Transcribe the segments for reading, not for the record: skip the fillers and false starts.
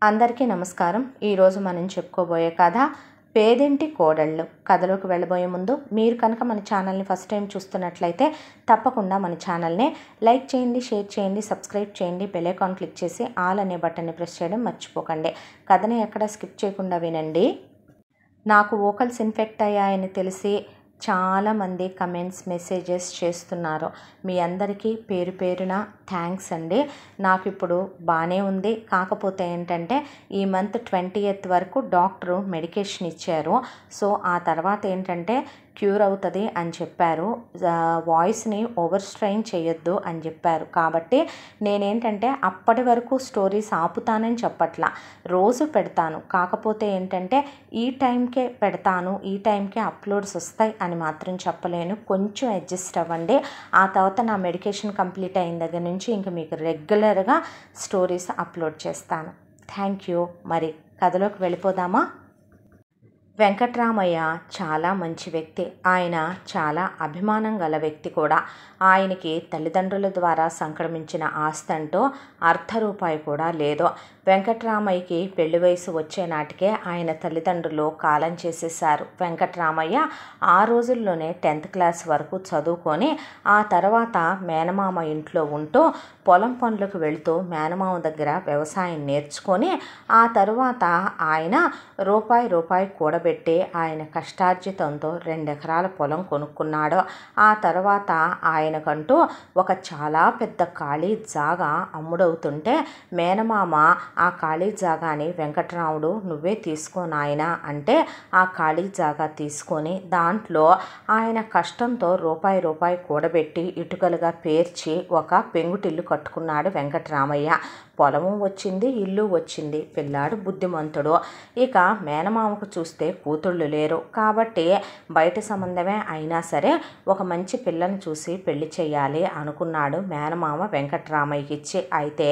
అందరికీ నమస్కారం. ఈరోజు మనం చెప్పుకోబోయే కథ పేదింటి కోడళ్ళు. కథలోకి వెళ్ళబోయే ముందు మీరు కనుక మన ఛానల్ని ఫస్ట్ టైం చూస్తున్నట్లయితే తప్పకుండా మన ఛానల్ని లైక్ చేయండి, షేర్ చేయండి, సబ్స్క్రైబ్ చేయండి, బెల్ ఐకాన్ క్లిక్ చేసి ఆల్ అనే బటన్ని ప్రెస్ చేయడం మర్చిపోకండి. కథని ఎక్కడ స్కిప్ చేయకుండా వినండి. నాకు వోకల్స్ ఇన్ఫెక్ట్ అయ్యాయని తెలిసి చాలామంది కమెంట్స్ మెసేజెస్ చేస్తున్నారు. మీ అందరికీ పేరు పేరున థ్యాంక్స్ అండి. నాకు ఇప్పుడు బాగానే ఉంది. కాకపోతే ఏంటంటే ఈ మంత్ 20th వరకు డాక్టరు మెడికేషన్ ఇచ్చారు. సో ఆ తర్వాత ఏంటంటే క్యూర్ అవుతుంది అని చెప్పారు. వాయిస్ని ఓవర్ స్ట్రెయిన్ చేయొద్దు అని చెప్పారు. కాబట్టి నేనేంటంటే అప్పటి వరకు స్టోరీస్ ఆపుతానని చెప్పట్లా, రోజు పెడతాను. కాకపోతే ఏంటంటే ఈ టైంకే పెడతాను, ఈ టైంకే అప్లోడ్స్ వస్తాయి అని మాత్రం చెప్పలేను. కొంచెం అడ్జస్ట్ అవ్వండి. ఆ తర్వాత నా మెడికేషన్ కంప్లీట్ అయిన దగ్గర నుంచి ఇంకా మీకు రెగ్యులర్గా స్టోరీస్ అప్లోడ్ చేస్తాను. Thank you. మరి కథలోకి వెళ్ళిపోదామా? వెంకట్రామయ్య చాలా మంచి వ్యక్తి. ఆయన చాలా అభిమానం గల వ్యక్తి కూడా. ఆయనకి తల్లిదండ్రుల ద్వారా సంక్రమించిన ఆస్తి అంటూ ₹1 కూడా లేదు. వెంకట్రామయ్యకి పెళ్లి వయసు వచ్చే నాటికే ఆయన తల్లిదండ్రులు కాలం చేసేశారు. వెంకట్రామయ్య ఆ రోజుల్లోనే 10th క్లాస్ వరకు చదువుకొని ఆ తర్వాత మేనమామ ఇంట్లో ఉంటూ పొలం పనులకు వెళుతూ మేనమామ దగ్గర వ్యవసాయం నేర్చుకొని ఆ తరువాత ఆయన రూపాయి కూడబెట్టి ఆయన కష్టార్జితంతో 2 ఎకరాల పొలం కొనుక్కున్నాడు. ఆ తర్వాత ఆయనకంటూ ఒక చాలా పెద్ద ఖాళీ జాగా అమ్ముడవుతుంటే మేనమామ ఆ ఖాళీ జాగాని వెంకట్రాముడు నువ్వే తీసుకో నాయనా అంటే ఆ ఖాళీ జాగా తీసుకొని దాంట్లో ఆయన కష్టంతో రూపాయి కూడబెట్టి ఇటుకలుగా పేర్చి ఒక పెంకుటిల్లు కట్టుకున్నాడు వెంకట్రామయ్య. పొలము వచ్చింది, ఇల్లు వచ్చింది. పిల్లాడు బుద్ధిమంతుడు. ఇక మేనమామకు చూస్తే కూతుళ్ళు లేరు కాబట్టి బయట సంబంధమే అయినా సరే ఒక మంచి పిల్లని చూసి పెళ్లి చేయాలి అనుకున్నాడు మేనమామ వెంకట్రామయ్యకి ఇచ్చి. అయితే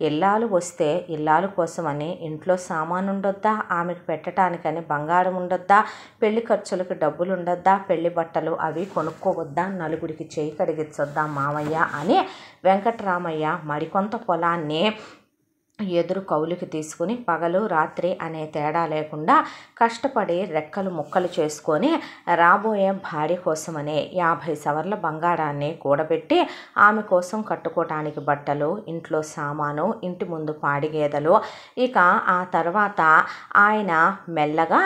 ఇల్లాలు వస్తే ఇల్లాలు కోసమని ఇంట్లో సామాను ఉండొద్దా, ఆమెకు పెట్టడానికని బంగారం ఉండొద్దా, పెళ్లి ఖర్చులకు డబ్బులు ఉండొద్దా, పెళ్లి బట్టలు అవి కొనుక్కోవద్దా, నలుగురికి చేయి కడిగించొద్దా మామయ్య అని వెంకట్రామయ్య మరికొంత పొలాన్ని ఎదురు కౌలుకి తీసుకుని పగలు రాత్రి అనే తేడా లేకుండా కష్టపడి రెక్కలు ముక్కలు చేసుకొని రాబోయే భార్య కోసమనే 50 సవర్ల బంగారాన్ని కూడబెట్టి ఆమె కోసం కట్టుకోవటానికి బట్టలు, ఇంట్లో సామాను, ఇంటి ముందు పాడిగేదలు. ఇక ఆ తర్వాత ఆయన మెల్లగా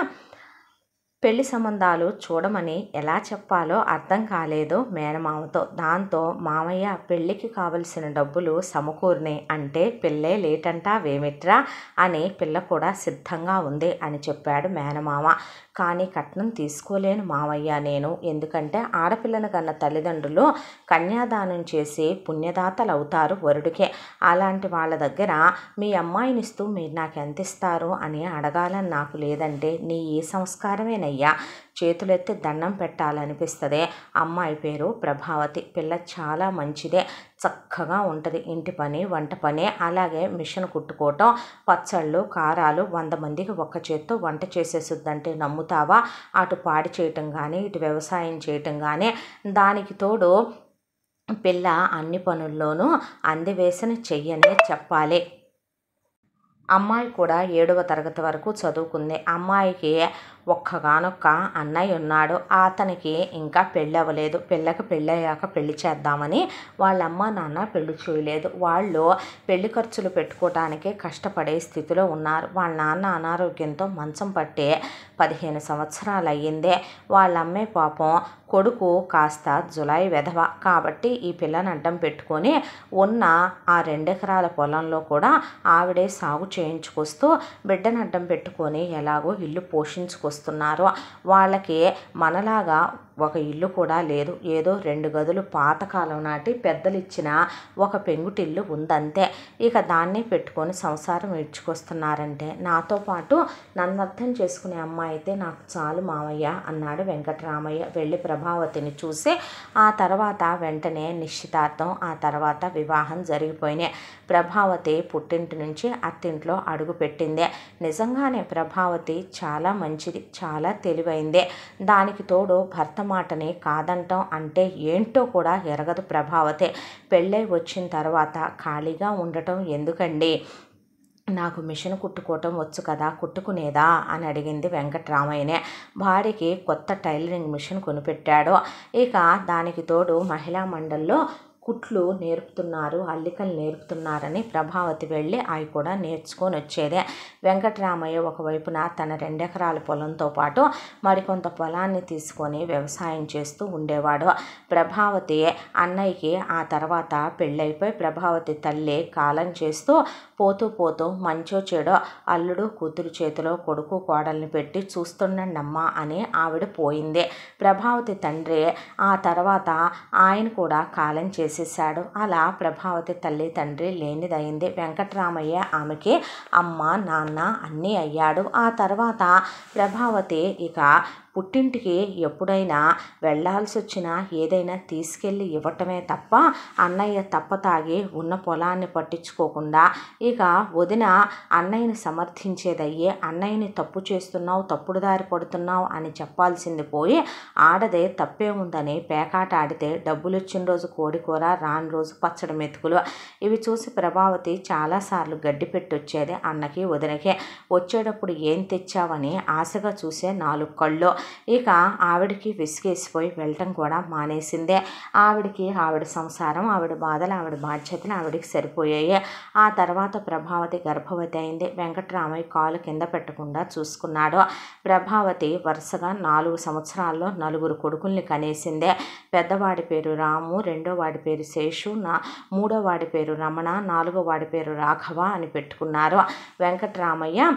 పెళ్లి సంబంధాలు చూడమని ఎలా చెప్పాలో అర్థం కాలేదు మేనమామతో. దాంతో మామయ్య పెళ్ళికి కావలసిన డబ్బులు సమకూరినాయి అంటే పిల్లే లేటంటావేమిట్రా అని పిల్ల కూడా సిద్ధంగా ఉంది అని చెప్పాడు మేనమామ. కానీ కట్నం తీసుకోలేను మామయ్య నేను, ఎందుకంటే ఆడపిల్లను కన్న తల్లిదండ్రులు కన్యాదానం చేసి పుణ్యదాతలు అవుతారు వరుడికే. అలాంటి వాళ్ళ దగ్గర మీ అమ్మాయినిస్తూ మీరు నాకు ఎంత ఇస్తారు అని అడగాలని నాకు లేదంటే నీ ఏ సంస్కారమేనయ్యా, చేతులెత్తి దండం పెట్టాలనిపిస్తుంది. అమ్మాయి పేరు ప్రభావతి. పిల్ల చాలా మంచిదే, చక్కగా ఉంటుంది. ఇంటి పని, వంట పని, అలాగే మిషన్ కుట్టుకోవటం, పచ్చళ్ళు, కారాలు 100 మందికి ఒక్క చేత్తో వంట చేసేసుద్దంటే నమ్ముతావా? అటు పాడి చేయటం కానీ ఇటు వ్యవసాయం చేయటం కానీ. దానికి తోడు పిల్ల అన్ని పనుల్లోనూ అందివేసిన చెయ్యనే చెప్పాలి. అమ్మాయి కూడా 7వ తరగతి వరకు చదువుకుంది. అమ్మాయికి ఒక్కగానొక్క అన్నయ్య ఉన్నాడు. అతనికి ఇంకా పెళ్ళి అవ్వలేదు. పిల్లకి పెళ్ళయ్యాక పెళ్లి చేద్దామని వాళ్ళ అమ్మ నాన్న పెళ్లి చేయలేదు. వాళ్ళు పెళ్లి ఖర్చులు పెట్టుకోవటానికి కష్టపడే స్థితిలో ఉన్నారు. వాళ్ళ నాన్న అనారోగ్యంతో మంచం పట్టే 15 సంవత్సరాలు అయ్యిందే. వాళ్ళ అమ్మే పాపం కొడుకు కాస్త జులాయి వెధవ కాబట్టి ఈ పిల్లని అడ్డం పెట్టుకొని ఉన్న ఆ 2 ఎకరాల పొలంలో కూడా ఆవిడే సాగు చేయించుకొస్తూ బిడ్డను అడ్డం పెట్టుకొని ఎలాగో ఇల్లు పోషించుకొస్తున్నారు. వాళ్ళకి మనలాగా ఒక ఇల్లు కూడా లేదు. ఏదో 2 గదులు పాతకాలం నాటి పెద్దలు ఇచ్చిన ఒక పెంకుటిల్లు ఉందంతే. ఇక దాన్ని పెట్టుకొని సంసారం ఇడ్చుకొస్తున్నారంటే నాతో పాటు నన్ను అర్థం చేసుకునే అమ్మాయి అయితే నాకు చాలు మామయ్య అన్నాడు వెంకట్రామయ్య. వెళ్ళి ప్రభావతిని చూసి ఆ తర్వాత వెంటనే నిశ్చితార్థం, ఆ తర్వాత వివాహం జరిగిపోయినాయి. ప్రభావతి పుట్టింటి నుంచి అత్తింట్లో అడుగు పెట్టిందే. నిజంగానే ప్రభావతి చాలా మంచిది, చాలా తెలివైందే. దానికి తోడు భర్త మాటని కాదంటాం అంటే ఏంటో కూడా ఎరగదు ప్రభావతి. పెళ్ళై వచ్చిన తర్వాత ఖాళీగా ఉండటం ఎందుకండి, నాకు మిషన్ కుట్టుకోవటం వచ్చు కదా, కుట్టుకునేదా అని అడిగింది వెంకట్రామయ్యనే. భార్యకి కొత్త టైలరింగ్ మిషన్ కొనిపెట్టాడు. ఇక దానికి తోడు మహిళా మండలిలో కుట్లు నేర్పుతున్నారు, అల్లికలు నేర్పుతున్నారని ప్రభావతి వెళ్ళి అవి కూడా నేర్చుకొని వచ్చేదే. వెంకట్రామయ్య ఒకవైపున తన 2 ఎకరాల పొలంతో పాటు మరికొంత పొలాన్ని తీసుకొని వ్యవసాయం చేస్తూ ఉండేవాడు. ప్రభావతి అన్నయ్యకి ఆ తర్వాత పెళ్ళైపోయి ప్రభావతి తల్లి కాలం చేస్తూ పోతూ పోతూ మంచో చెడో అల్లుడు కూతురు చేతిలో కొడుకు కోడల్ని పెట్టి చూస్తుండమ్మా అని ఆవిడ పోయింది. ప్రభావతి తండ్రి ఆ తర్వాత ఆయన కూడా కాలం చేసేసాడు. అలా ప్రభావతి తల్లి తండ్రి లేనిదయింది. వెంకట్రామయ్య ఆమెకి అమ్మ నాన్న అన్నీ అయ్యాడు. ఆ తర్వాత ప్రభావతి ఇక పుట్టింటికి ఎప్పుడైనా వెళ్ళాల్సి వచ్చినా ఏదైనా తీసుకెళ్ళి ఇవ్వటమే తప్ప అన్నయ్య తప్పతాగి ఉన్న పొలాన్ని పట్టించుకోకుండా ఇక వదిన అన్నయ్యని సమర్థించేదయ్యే అన్నయ్యని తప్పు చేస్తున్నావు, తప్పుడు దారి పడుతున్నావు అని చెప్పాల్సింది పోయి ఆడదే తప్పే ఉందని పేకాట ఆడితే డబ్బులు వచ్చిన రోజు కోడికూర, రాని రోజు పచ్చడి మెతుకులు. ఇవి చూసి ప్రభావతి చాలాసార్లు గడ్డి పెట్టి వచ్చేది అన్నకి వదినకే. వచ్చేటప్పుడు ఏం తెచ్చావని ఆశగా చూసే 4 కళ్ళు. ఇక ఆవిడికి విసిగేసిపోయి వెళ్ళటం కూడా మానేసిందే. ఆవిడికి ఆవిడ సంసారం, ఆవిడ బాధలు, ఆవిడ బాధ్యతలు ఆవిడికి సరిపోయాయి. ఆ తర్వాత ప్రభావతి గర్భవతి అయింది. వెంకట్రామయ్య కాలు కింద పెట్టకుండా చూసుకున్నాడు. ప్రభావతి వరుసగా 4 సంవత్సరాల్లో 4 కొడుకుల్ని కనేసిందే. పెద్దవాడి పేరు రాము, రెండో వాడి పేరు శేషు, మూడో వాడి పేరు రమణ, 4వ వాడి పేరు రాఘవ అని పెట్టుకున్నారు. వెంకట్రామయ్య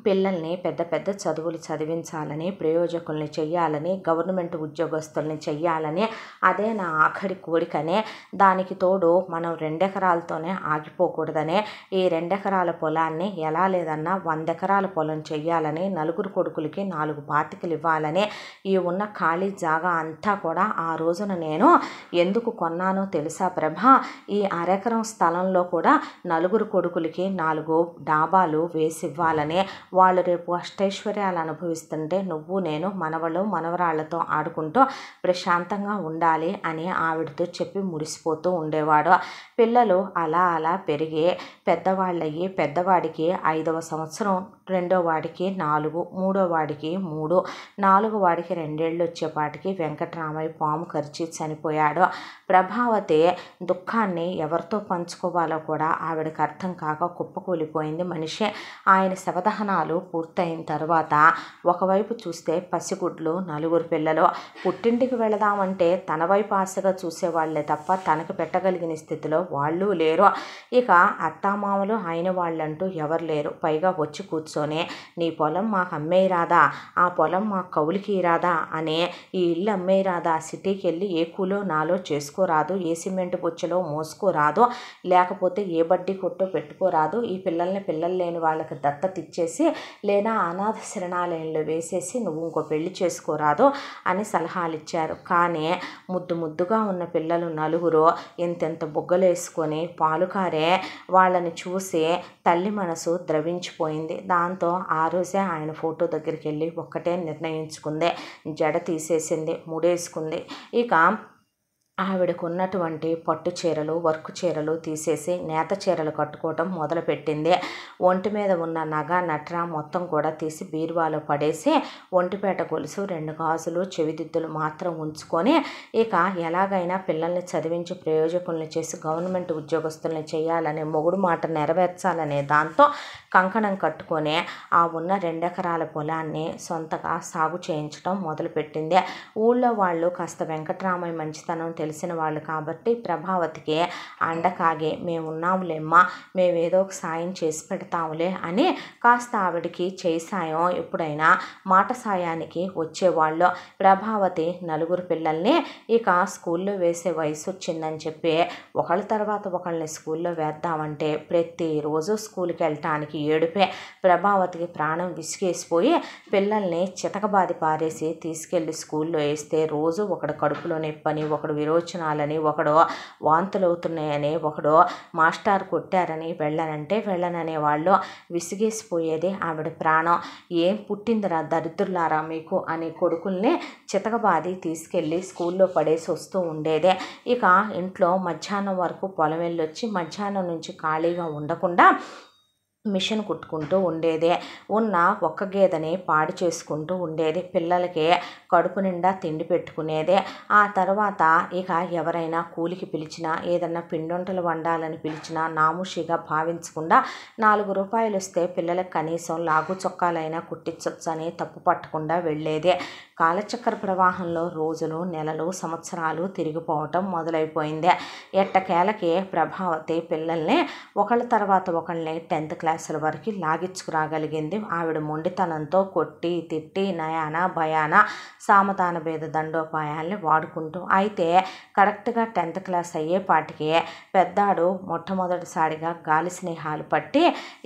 పిల్లల్ని పెద్ద పెద్ద చదువులు చదివించాలని, ప్రయోజకుల్ని చెయ్యాలని, గవర్నమెంట్ ఉద్యోగస్తుల్ని చెయ్యాలని అదే నా ఆఖరి కోరికనే. దానికి తోడు మనం 2 ఎకరాలతోనే ఆగిపోకూడదనే ఈ 2 ఎకరాల పొలాన్ని ఎలా లేదన్నా 100 ఎకరాల పొలం చెయ్యాలని, 4 కొడుకులకి 4 బాతికలు ఇవ్వాలని, ఈ ఉన్న ఖాళీ జాగా అంతా కూడా ఆ రోజున నేను ఎందుకు కొన్నానో తెలుసా ప్రభా? ఈ అరెకరం స్థలంలో కూడా 4 కొడుకులకి 4 డాబాలు వేసి ఇవ్వాలని, వాళ్ళు రేపు అష్టైశ్వర్యాలు అనుభవిస్తుంటే నువ్వు నేను మనవలు మనవరాళ్లతో ఆడుకుంటూ ప్రశాంతంగా ఉండాలి అని ఆవిడతో చెప్పి మురిసిపోతూ ఉండేవాడు. పిల్లలు అలా అలా పెరిగి పెద్దవాళ్ళయ్యి పెద్దవాడికి 5వ సంవత్సరం, రెండో వాడికి 4, మూడో వాడికి 3, 4వ వాడికి 2 ఏళ్ళు వచ్చేపాటికి వెంకట్రామయ్య పాము కరిచి చనిపోయాడు. ప్రభావతి దుఃఖాన్ని ఎవరితో పంచుకోవాలో కూడా ఆవిడకి అర్థం కాక కుప్పకూలిపోయింది మనిషి. ఆయన శవదహనాలు పూర్తయిన తర్వాత ఒకవైపు చూస్తే పసిగుడ్లు 4 పిల్లలు. పుట్టింటికి వెళదామంటే తన వైపు ఆశగా చూసేవాళ్లే తప్ప తనకు పెట్టగలిగిన స్థితిలో వాళ్ళు లేరు. ఇక అత్తామామలు అయిన వాళ్ళంటూ ఎవరు లేరు. పైగా వచ్చి కూర్చొని నీ పొలం మాకు అమ్మేయరాదా, ఆ పొలం మాకు కౌలికి రాదా అని, ఈ ఇల్లు అమ్మేయరాదా, సిటీకి వెళ్ళి ఏ కూలో నాలో చేసుకోరాదు, ఏ సిమెంట్ బొచ్చులో మోసుకోరాదు, లేకపోతే ఏ బడ్డీ కొట్టో పెట్టుకోరాదు, ఈ పిల్లల్ని పిల్లలు లేని వాళ్ళకి దత్తత ఇచ్చేసి లేదా అనాథ శరణాలయంలో వేసేసి నువ్వు ఇంకో పెళ్లి చేసుకోరాదు అని సలహాలు ఇచ్చారు. కానీ ముద్దు ముద్దుగా ఉన్న పిల్లలు 4 ఇంతెంత బుగ్గలేసుకొని పాలుకారే వాళ్ళని చూసి తల్లి మనసు ద్రవించిపోయింది. దాంతో ఆ రోజే ఆయన ఫోటో దగ్గరికి వెళ్ళి ఒక్కటే నిర్ణయించుకుంది. జడ తీసేసింది, ముడేసుకుంది. ఇక ఆవిడకు ఉన్నటువంటి పట్టు చీరలు, వర్క్ చీరలు తీసేసి నేత చీరలు కట్టుకోవటం మొదలుపెట్టింది. ఒంటి మీద ఉన్న నగ నట్ర మొత్తం కూడా తీసి బీరువాలో పడేసి ఒంటిపేట గొలుసు, 2 గాజులు, చెవిదిద్దులు మాత్రం ఉంచుకొని ఇక ఎలాగైనా పిల్లల్ని చదివించి ప్రయోజకుల్ని చేసి గవర్నమెంట్ ఉద్యోగస్తుల్ని చేయాలనే మొగుడు మాట నెరవేర్చాలనే దాంతో కంకణం కట్టుకొని ఆ ఉన్న 2 ఎకరాల పొలాన్ని సొంతగా సాగు చేయించడం మొదలుపెట్టింది. ఊళ్ళో వాళ్ళు కాస్త వెంకట్రామయ్య మంచితనం తెలిసిన వాళ్ళు కాబట్టి ప్రభావతికి అండకాగే మేమున్నాములేమ్మా, మేమేదో ఒక సాయం చేసి పెడతాములే అని కాస్త ఆవిడికి చేయి సాయం ఎప్పుడైనా మాట సాయానికి వచ్చేవాళ్ళు. ప్రభావతి 4 పిల్లల్ని ఇక స్కూల్లో వేసే వయసు వచ్చిందని చెప్పి ఒకళ్ళ తర్వాత ఒకళ్ళని స్కూల్లో వేద్దామంటే ప్రతిరోజు స్కూల్కి వెళ్ళటానికి ఏడుపే. ప్రభావతికి ప్రాణం విసిగేసిపోయి పిల్లల్ని చితకబాది పారేసి తీసుకెళ్ళి స్కూల్లో వేస్తే రోజు ఒకడు కడుపులో నొప్పని, ఒకడు విరోచనాలని, ఒకడు వాంతులు అవుతున్నాయని, ఒకడు మాస్టర్ కొట్టారని వెళ్ళనంటే వెళ్ళననే వాళ్ళు. విసిగేసిపోయేది ఆవిడ ప్రాణం. ఏం పుట్టిందిరా దరిద్రులారా మీకు అని కొడుకుల్ని చితకబాది తీసుకెళ్ళి స్కూల్లో పడేసి వస్తూ ఉండేదే. ఇక ఇంట్లో మధ్యాహ్నం వరకు పొలం వెళ్ళొచ్చి మధ్యాహ్నం నుంచి ఖాళీగా ఉండకుండా మిషన్ కుట్టుకుంటూ ఉండేది. ఉన్న ఒక్క గేదెని పాడు చేసుకుంటూ ఉండేది. పిల్లలకి కడుపు నిండా తిండి పెట్టుకునేది. ఆ తర్వాత ఇక ఎవరైనా కూలికి పిలిచినా, ఏదన్నా పిండొంటలు వండాలని పిలిచినా నామూషిగా భావించకుండా 4 రూపాయలు వస్తే పిల్లలకు కనీసం లాగు చొక్కాలైనా కుట్టించొచ్చని తప్పు పట్టకుండా వెళ్ళేది. కాలచక్ర ప్రవాహంలో రోజులు, నెలలు, సంవత్సరాలు తిరిగిపోవటం మొదలైపోయింది. ఎట్టకేలకి ప్రభావతి పిల్లల్ని ఒకళ్ళ తర్వాత ఒకళ్ళని 10th క్లాసుల వరకు లాగించుకురాగలిగింది. ఆవిడ మొండితనంతో కొట్టి తిట్టి నయాన భయాన సామధాన భేద దండోపాయాల్ని వాడుకుంటూ. అయితే కరెక్ట్గా 10th క్లాస్ అయ్యేపాటికి పెద్దాడు మొట్టమొదటిసారిగా గాలి స్నేహాలు పట్టి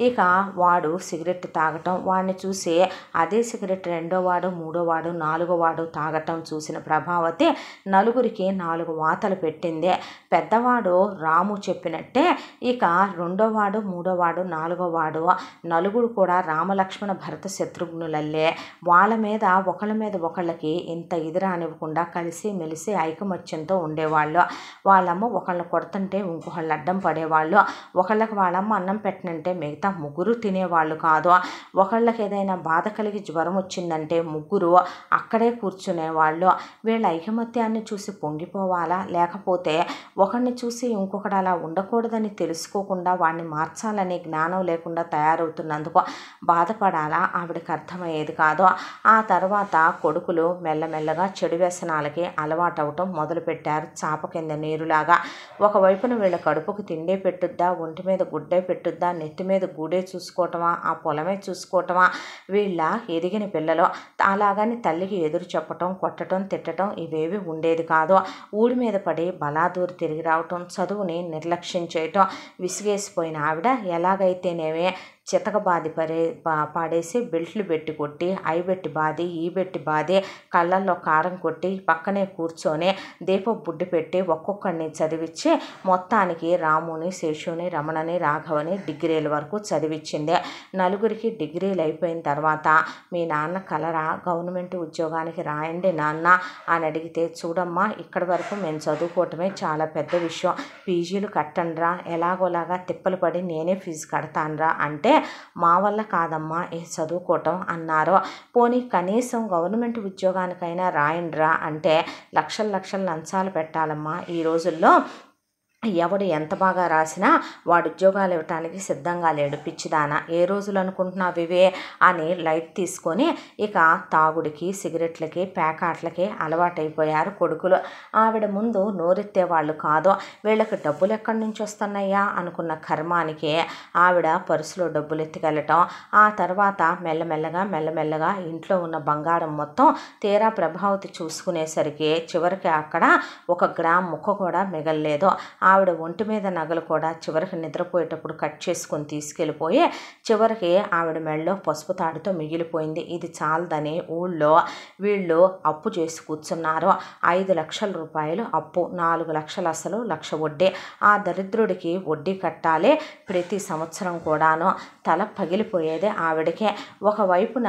ఇక వాడు సిగరెట్ తాగటం, వాడిని చూసి అదే సిగరెట్ రెండోవాడు, మూడోవాడు, నాలుగోవాడు తాగటం చూసిన ప్రభావతి నలుగురికి 4 వాతలు పెట్టింది. పెద్దవాడు రాము చెప్పినట్టే ఇక రెండోవాడు, మూడోవాడు, నాలుగోవాడు నలుగురు కూడా రామలక్ష్మణ భరత శత్రుఘ్నులల్లే వాళ్ళ మీద ఒకళ్ళకి ఇంత ఇది రానివ్వకుండా కలిసి మెలిసి ఐకమత్యంతో ఉండేవాళ్ళు. వాళ్ళమ్మ ఒకళ్ళని కొడుతుంటే ఇంకొకళ్ళు అడ్డం పడేవాళ్ళు. ఒకళ్ళకి వాళ్ళమ్మ అన్నం పెట్టనంటే మిగతా ముగ్గురు తినేవాళ్ళు కాదు. ఒకళ్ళకి ఏదైనా బాధ కలిగి జ్వరం వచ్చిందంటే ముగ్గురు అక్కడే కూర్చునేవాళ్ళు. వీళ్ళ ఐకమత్యాన్ని చూసి పొంగిపోవాలా, లేకపోతే ఒకరిని చూసి ఇంకొకడు అలా ఉండకూడదని తెలుసుకోకుండా వాడిని మార్చాలనే జ్ఞానం లేకుండా తయారవుతున్నందుకు బాధపడాలా ఆవిడకి అర్థమయ్యేది కాదు. ఆ తర్వాత కొడుకులు మెల్లమెల్లగా చెడు వ్యసనాలకి అలవాటవటం మొదలుపెట్టారు. చాప కింద నీరులాగా. ఒకవైపున వీళ్ళ కడుపుకు తిండే పెట్టుద్దా, ఒంటి మీద గుడ్డే పెట్టుద్దా, నెత్తి మీద గూడే చూసుకోవటమా, ఆ పొలమే చూసుకోవటమా వీళ్ళ ఎదిగిన పిల్లలు. అలాగని తల్లికి ఎదురు చెప్పటం, కొట్టడం, తిట్టడం ఇవేవి ఉండేది కాదు. ఊడి మీద పడి బలాదూరి తిరిగి రావటం, చదువుని నిర్లక్ష్యం చేయటం. విసిగేసిపోయిన ఆవిడ ఎలాగైతేనేమే చితకబాది పాడేసి బెల్ట్లు పెట్టి కొట్టి, ఐ పెట్టి బాది, ఈ పెట్టి బాది, కళ్ళల్లో కారం కొట్టి పక్కనే కూర్చొని దీపం బుడ్డి పెట్టి ఒక్కొక్కడిని చదివించి మొత్తానికి రాముని, శేషుని, రమణని, రాఘవని డిగ్రీల వరకు చదివించింది. నలుగురికి డిగ్రీలు అయిపోయిన తర్వాత మీ నాన్న కలరా, గవర్నమెంట్ ఉద్యోగానికి రాయండి నాన్న అని అడిగితే, చూడమ్మా ఇక్కడి వరకు మేము చదువుకోవటమే చాలా పెద్ద విషయం, పీజీలు కట్టండిరా, ఎలాగోలాగా తిప్పలు పడి నేనే ఫీజు కడతానురా అంటే, మా వల్ల కాదమ్మా ఈ చదువుకోవటం అన్నారు. పోనీ కనీసం గవర్నమెంట్ ఉద్యోగానికైనా రాయండిరా అంటే, లక్షలు లంచాలు పెట్టాలమ్మా ఈ రోజుల్లో, ఎవడు ఎంత బాగా రాసినా వాడు ఉద్యోగాలు ఇవ్వటానికి సిద్ధంగా లేడు పిచ్చిదానా, ఏ రోజులు అనుకుంటున్నావు ఇవే అని లైట్ తీసుకొని ఇక తాగుడికి, సిగరెట్లకి, ప్యాకాట్లకి అలవాటైపోయారు కొడుకులు. ఆవిడ ముందు నోరెత్తేవాళ్ళు కాదు. వీళ్ళకి డబ్బులు ఎక్కడి నుంచి వస్తున్నాయా అనుకున్న కర్మానికి ఆవిడ పర్సులో డబ్బులు ఎత్తుకెళ్ళటం. ఆ తర్వాత మెల్లమెల్లగా ఇంట్లో ఉన్న బంగారం మొత్తం తీరా ప్రభావతి చూసుకునేసరికి చివరికి అక్కడ 1 గ్రామ్ ముక్క కూడా మిగలలేదు. ఆవిడ ఒంటి మీద నగలు కూడా చివరికి నిద్రపోయేటప్పుడు కట్ చేసుకొని తీసుకెళ్ళిపోయి చివరికి ఆవిడ మెడలో పసుపు తాడుతో మిగిలిపోయింది. ఇది చాలదని ఊళ్ళో వీళ్ళు అప్పు చేసి కూర్చున్నారు. 5 లక్షల రూపాయలు అప్పు, 4 లక్షలు అసలు, 1,00,000 వడ్డీ. ఆ దరిద్రుడికి వడ్డీ కట్టాలి ప్రతి సంవత్సరం కూడాను. తల పగిలిపోయేదే ఆవిడకే. ఒకవైపున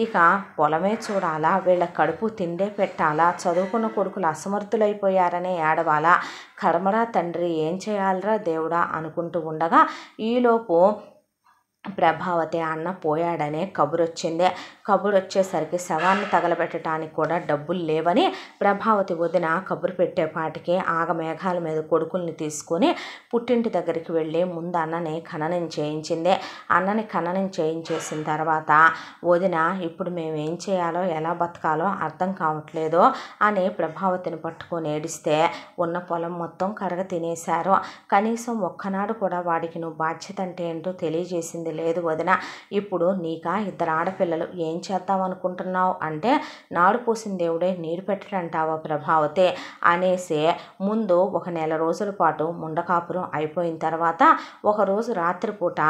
ఇక పొలమే చూడాలా, వీళ్ళ కడుపు తిండే పెట్టాలా, చదువుకున్న కొడుకులు అసమర్థులైపోయారనే ఏడవాలా, కర్మరా తండ్రి ఏం చేయాలరా దేవుడా అనుకుంటూ ఉండగా ఈలోపు ప్రభావతి అన్న పోయాడనే కబురొచ్చింది. కబురొచ్చేసరికి శవాన్ని తగలబెట్టడానికి కూడా డబ్బులు లేవని ప్రభావతి వదిన కబురు పెట్టేపాటికి ఆగమేఘాల మీద కొడుకుల్ని తీసుకొని పుట్టింటి దగ్గరికి వెళ్ళి ముందు అన్నని ఖననం చేయించింది. అన్నని ఖననం చేయించేసిన తర్వాత వదిన ఇప్పుడు మేము ఏం చేయాలో ఎలా బతకాలో అర్థం కావట్లేదు అని ప్రభావతిని పట్టుకొని ఏడిస్తే, ఉన్న పొలం మొత్తం కరగ తినేశారు. కనీసం ఒక్కనాడు కూడా వాడికి నువ్వు బాధ్యత అంటే ఏంటో తెలియజేసింది లేదు వదిన. ఇప్పుడు నీకా 2 ఆడపిల్లలు, ఏం చేద్దాం అనుకుంటున్నావు అంటే, నాడు పోసిన దేవుడే నీరు పెట్టడంటావా ప్రభావతి అనేసి ముందు 1 నెల రోజుల పాటు ముండకాపురం అయిపోయిన తర్వాత ఒకరోజు రాత్రిపూట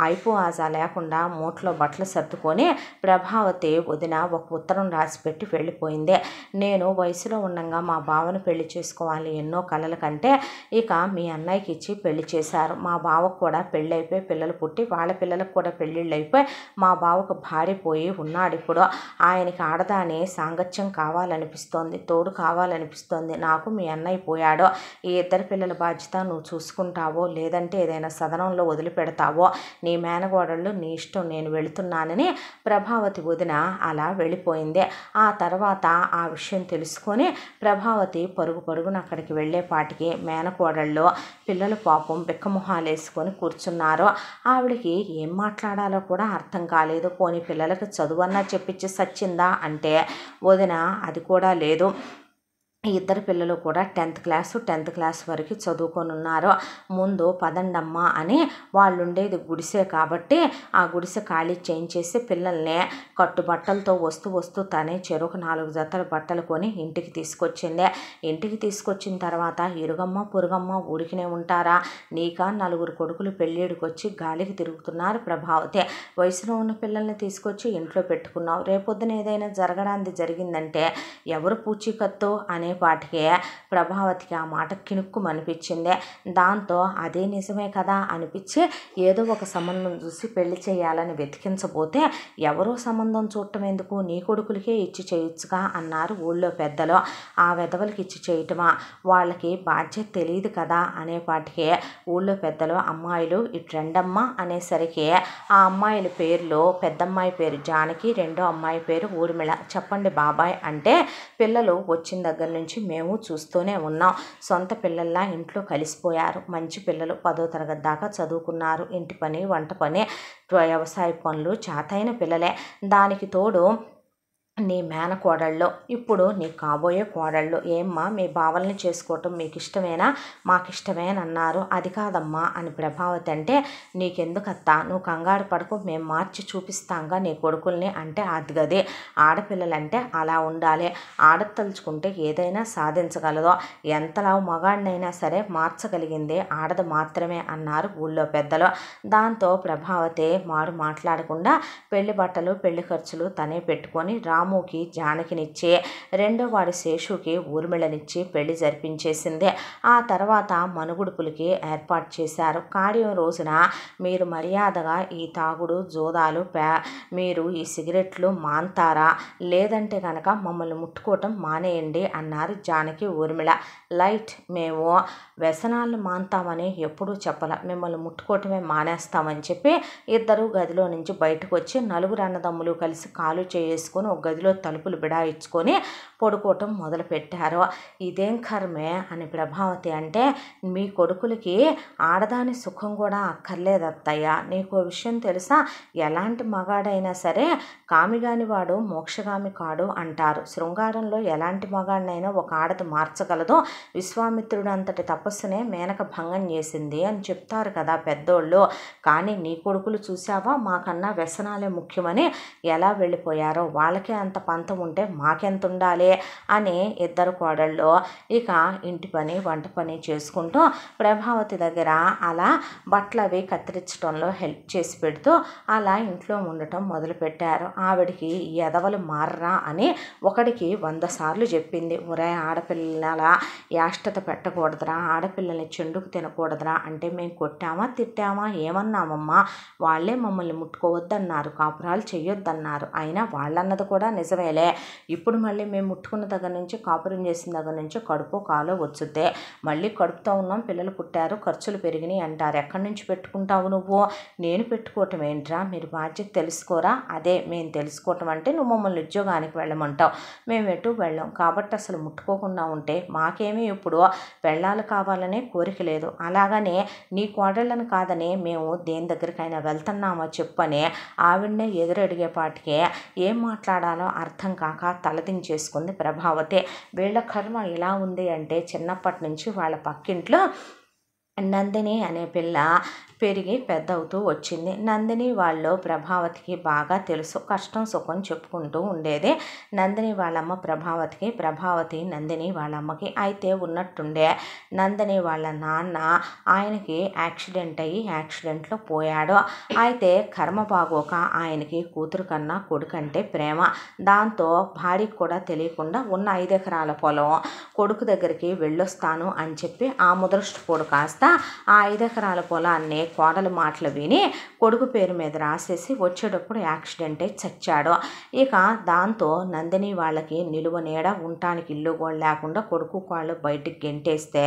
అయిపో ఆజా లేకుండా మూట్లో బట్టలు సర్దుకొని ప్రభావతి వదిన ఒక ఉత్తరం రాసిపెట్టి వెళ్ళిపోయింది. నేను వయసులో ఉండగా మా బావను పెళ్లి చేసుకోవాలి ఎన్నో కలల కంటే ఇక మీ అన్నయ్యకి ఇచ్చి పెళ్లి చేశారు. మా బావకు కూడా పెళ్ళి అయిపోయి పిల్లలు పుట్టి వాళ్ళ పిల్లలు పిల్లలకు కూడా పెళ్ళిళ్ళు అయిపోయి మా బావకు భార్య పోయి ఉన్నాడు. ఇప్పుడు ఆయనకి ఆడదాని సాంగత్యం కావాలనిపిస్తోంది, తోడు కావాలనిపిస్తోంది. నాకు మీ అన్నయ్య పోయాడో, ఈ ఇద్దరు పిల్లల బాధ్యత నువ్వు చూసుకుంటావో లేదంటే ఏదైనా సదనంలో వదిలిపెడతావో నీ మేనగోడళ్ళు నీ ఇష్టం, నేను వెళుతున్నానని ప్రభావతి వదిన అలా వెళ్ళిపోయింది. ఆ తర్వాత ఆ విషయం తెలుసుకొని ప్రభావతి పరుగు పరుగున అక్కడికి వెళ్ళేపాటికి మేనకోడళ్ళు పిల్లలు పాపం బిక్కమొహాలు వేసుకొని కూర్చున్నారు. ఆవిడకి ఏం మాట్లాడాలో కూడా అర్థం కాలేదు. పోనీ పిల్లలకు చదువన్నా చెప్పించి సచ్చిందా అంటే వదిన అది కూడా లేదు. ఈ ఇద్దరు పిల్లలు కూడా 10th క్లాస్ వరకు చదువుకొని ఉన్నారు. ముందు పదండమ్మ అని వాళ్ళు ఉండేది గుడిసె కాబట్టి ఆ గుడిసె ఖాళీ చేయించేసి పిల్లల్ని కట్టుబట్టలతో వస్తూ తనే చెరుకు 4 జతల బట్టలు కొని ఇంటికి తీసుకొచ్చింది. ఇంటికి తీసుకొచ్చిన తర్వాత ఇరుగమ్మ పొరుగమ్మ ఊరికినే ఉంటారా, నీకా 4 కొడుకులు పెళ్ళిడికి వచ్చి గాలికి తిరుగుతున్నారు ప్రభావతి. వయసులో ఉన్న పిల్లల్ని తీసుకొచ్చి ఇంట్లో పెట్టుకున్నావు, రేపొద్దున ఏదైనా జరగడానికి జరిగిందంటే ఎవరు పూచీకత్తు అనే పాటికి ప్రభావతికి ఆ మాట కినుక్కు అనిపించింది. దాంతో అదే నిజమే కదా అనిపించి ఏదో ఒక సంబంధం చూసి పెళ్లి చేయాలని వెతికించబోతే ఎవరో సంబంధం చూడటం ఎందుకు, నీ కొడుకులకే ఇచ్చి చేయొచ్చుగా అన్నారు ఊళ్ళో పెద్దలు. ఆ వెధవలకి ఇచ్చి చేయటమా, వాళ్ళకి బాధ్యత తెలియదు కదా అనేపాటికి ఊళ్ళో పెద్దలు అమ్మాయిలు ఇటు రెండమ్మ అనేసరికి ఆ అమ్మాయిల పేర్లు పెద్దమ్మాయి పేరు జానకి, రెండో అమ్మాయి పేరు ఊర్మిళ. చెప్పండి బాబాయ్ అంటే పిల్లలు వచ్చిన దగ్గర నుంచి మేము చూస్తూనే ఉన్నాం. సొంత పిల్లల్లా ఇంట్లో కలిసిపోయారు. మంచి పిల్లలు 10వ తరగతి దాకా చదువుకున్నారు. ఇంటి పని, వంట పని, వ్యవసాయ పనులు చేతైన పిల్లలే. దానికి తోడు నీ మేనకోడళ్ళు, ఇప్పుడు నీ కాబోయే కోడళ్ళు. ఏమ్మా మీ బావల్ని చేసుకోవటం మీకు ఇష్టమేనా, మాకు ఇష్టమేనన్నారు. అది కాదమ్మా అని ప్రభావతి అంటే నీకెందుకత్తా, నువ్వు కంగారు పడకు, మేము మార్చి చూపిస్తాంగా నీ కొడుకుల్ని అంటే అది గది ఆడపిల్లలంటే అలా ఉండాలి, ఆడతలుచుకుంటే ఏదైనా సాధించగలదో, ఎంతలా మగాడినైనా సరే మార్చగలిగింది ఆడది మాత్రమే అన్నారు ఊళ్ళో పెద్దలు. దాంతో ప్రభావతి మాట్లాడకుండా పెళ్లి బట్టలు పెళ్లి ఖర్చులు తనే పెట్టుకొని రాముకి జానకినిచ్చి రెండో వాడి శేషుకి ఊర్మిళనిచ్చి పెళ్లి జరిపించేసింది. ఆ తర్వాత మనుగుడుపులకి ఏర్పాటు చేశారు. కార్యం రోజున మీరు మర్యాదగా ఈ తాగుడు జోదాలు మీరు ఈ సిగరెట్లు మాన్తారా, లేదంటే కనుక మమ్మల్ని ముట్టుకోవటం మానేయండి అన్నారు జానకి ఊర్మిళ. లైట్, మేము వ్యసనాలను మాన్తామని ఎప్పుడూ చెప్పల, మిమ్మల్ని ముట్టుకోవటమే మానేస్తామని చెప్పి ఇద్దరు గదిలో నుంచి బయటకు వచ్చి 4 అన్నదమ్ములు కలిసి కాలు చేసుకొని ఒక గదిలో తలుపులు బిడాయించుకొని పడుకోవటం మొదలుపెట్టారు. ఇదేం కర్మే అని ప్రభావతి అంటే మీ కొడుకులకి ఆడదాని సుఖం కూడా అక్కర్లేదత్తయ్య. నీకో విషయం తెలుసా, ఎలాంటి మగాడైనా సరే కామిగాని వాడు మోక్షగామి కాడు అంటారు. శృంగారంలో ఎలాంటి మగాడినైనా ఒక ఆడది మార్చగలదు. విశ్వామిత్రుడు అంతటి తపస్సునే మేనక భంగం చేసింది అని చెప్తారు కదా పెద్దోళ్ళు. కానీ నీ కొడుకులు చూసావా, మాకన్నా వ్యసనాలే ముఖ్యమని ఎలా వెళ్ళిపోయారో, వాళ్ళకే అంత పంతం ఉంటే మాకెంత ఉండాలి అని ఇద్దరు కోడళ్ళు ఇక ఇంటి పని వంట పని చేసుకుంటూ ప్రభావతి దగ్గర అలా బట్టలు అవి కత్తిరించడంలో హెల్ప్ చేసి పెడుతూ అలా ఇంట్లో ఉండటం మొదలుపెట్టారు. ఆవిడికి ఈ ఎదవలు మారరా అని ఒకడికి 100 సార్లు చెప్పింది. ఒరే ఆడపిల్లల యాష్టత పెట్టకూడదురా, ఆడపిల్లల్ని చెండుకు తినకూడదురా అంటే మేము కొట్టామా తిట్టామా ఏమన్నామమ్మా, వాళ్ళే మమ్మల్ని ముట్టుకోవద్దన్నారు, కాపురాలు చెయ్యొద్దన్నారు. అయినా వాళ్ళన్నది కూడా నిజమేలే. ఇప్పుడు మళ్ళీ మేము ముట్టుకున్న దగ్గర నుంచి కాపురం చేసిన దగ్గర నుంచి కడుపు కాలో వచ్చుద్దే, మళ్ళీ కడుపుతో ఉన్నాం, పిల్లలు పుట్టారు, ఖర్చులు పెరిగినాయి అంటారు. ఎక్కడి నుంచి పెట్టుకుంటావు నువ్వు, నేను పెట్టుకోవటం ఏంట్రా, మీరు బాధ్యత తెలుసుకోరా. అదే మేము తెలుసుకోవటం అంటే నువ్వు మమ్మల్ని ఉద్యోగానికి వెళ్ళమంటావు, మేము ఎటు వెళ్ళాం కాబట్టి అసలు ముట్టుకోకుండా ఉంటే మాకేమీ ఇప్పుడు పెళ్ళాలు కావాలనే కోరిక లేదు. అలాగనే నీ కోడళ్ళని కాదని మేము దేని దగ్గరికైనా వెళ్తున్నామో చెప్పని ఆవిడనే ఎదురడిగేపాటికే ఏం మాట్లాడాలో అర్థం కాక తలదించేసుకుంది ప్రభావతి. వీళ్ళ కర్మ ఎలా ఉంది అంటే చిన్నప్పటి నుంచి వాళ్ళ పక్కింట్లో నందిని అనే పిల్ల పెరిగి పెద్ద అవుతూ వచ్చింది. నందిని వాళ్ళు ప్రభావతికి బాగా తెలుసు, కష్టం సుఖం చెప్పుకుంటూ ఉండేది. నందిని వాళ్ళమ్మ ప్రభావతికి, ప్రభావతి నందిని వాళ్ళమ్మకి. అయితే ఉన్నట్టుండే నందిని వాళ్ళ నాన్న ఆయనకి యాక్సిడెంట్ అయ్యి యాక్సిడెంట్లో పోయాడు. అయితే కర్మ బాగోక ఆయనకి కూతురు కన్నా కొడుకంటే ప్రేమ. దాంతో భార్యకు కూడా తెలియకుండా ఉన్న 5 ఎకరాల పొలం కొడుకు దగ్గరికి వెళ్ళొస్తాను అని చెప్పి ఆ ముదృష్టపోడు కాస్త ఆ 5 ఎకరాల పొలాన్ని కోడలు మాటలు విని కొడుకు పేరు మీద రాసేసి వచ్చేటప్పుడు యాక్సిడెంట్ అయి చచ్చాడు. ఇక దాంతో నందిని వాళ్ళకి నిలువ నీడ ఉండటానికి ఇల్లు కూడా లేకుండా కొడుకు వాళ్ళు బయటికి గెంటేస్తే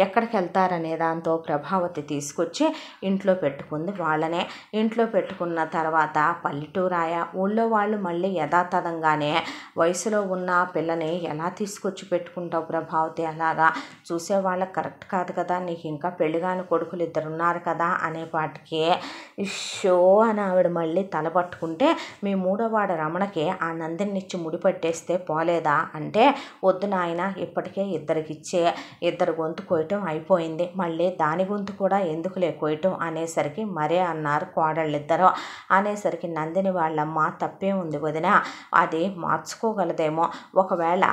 ఎక్కడికి వెళ్తారనే దాంతో ప్రభావతి తీసుకొచ్చి ఇంట్లో పెట్టుకుంది. వాళ్ళనే ఇంట్లో పెట్టుకున్న తర్వాత పల్లెటూరాయ ఊళ్ళో వాళ్ళు మళ్ళీ యథాతథంగానే వయసులో ఉన్న పిల్లని ఎలా తీసుకొచ్చి పెట్టుకుంటావు ప్రభావతి, అలాగా చూసేవాళ్ళకి కరెక్ట్ కాదు కదా, నీకు ఇంకా పెళ్ళిగాని కొడుకులు 2 ఉన్నారు కదా అనేపాటికి షో అని ఆవిడ మళ్ళీ తలపట్టుకుంటే మీ 3వ వాడ రమణకి ఆ నందినిచ్చి ముడిపట్టేస్తే పోలేదా అంటే వద్దు నాయన, ఇప్పటికే 2కిచ్చే 2 గొంతు కోయటం అయిపోయింది, మళ్ళీ దాని గొంతు కూడా ఎందుకులే కోయటం అనేసరికి మరే అన్నారు కోడళ్ళిద్దరూ. అనేసరికి నందిని వాళ్ళమ్మ తప్పే ఉంది వదిన, అది మార్చుకోగలదేమో, ఒకవేళ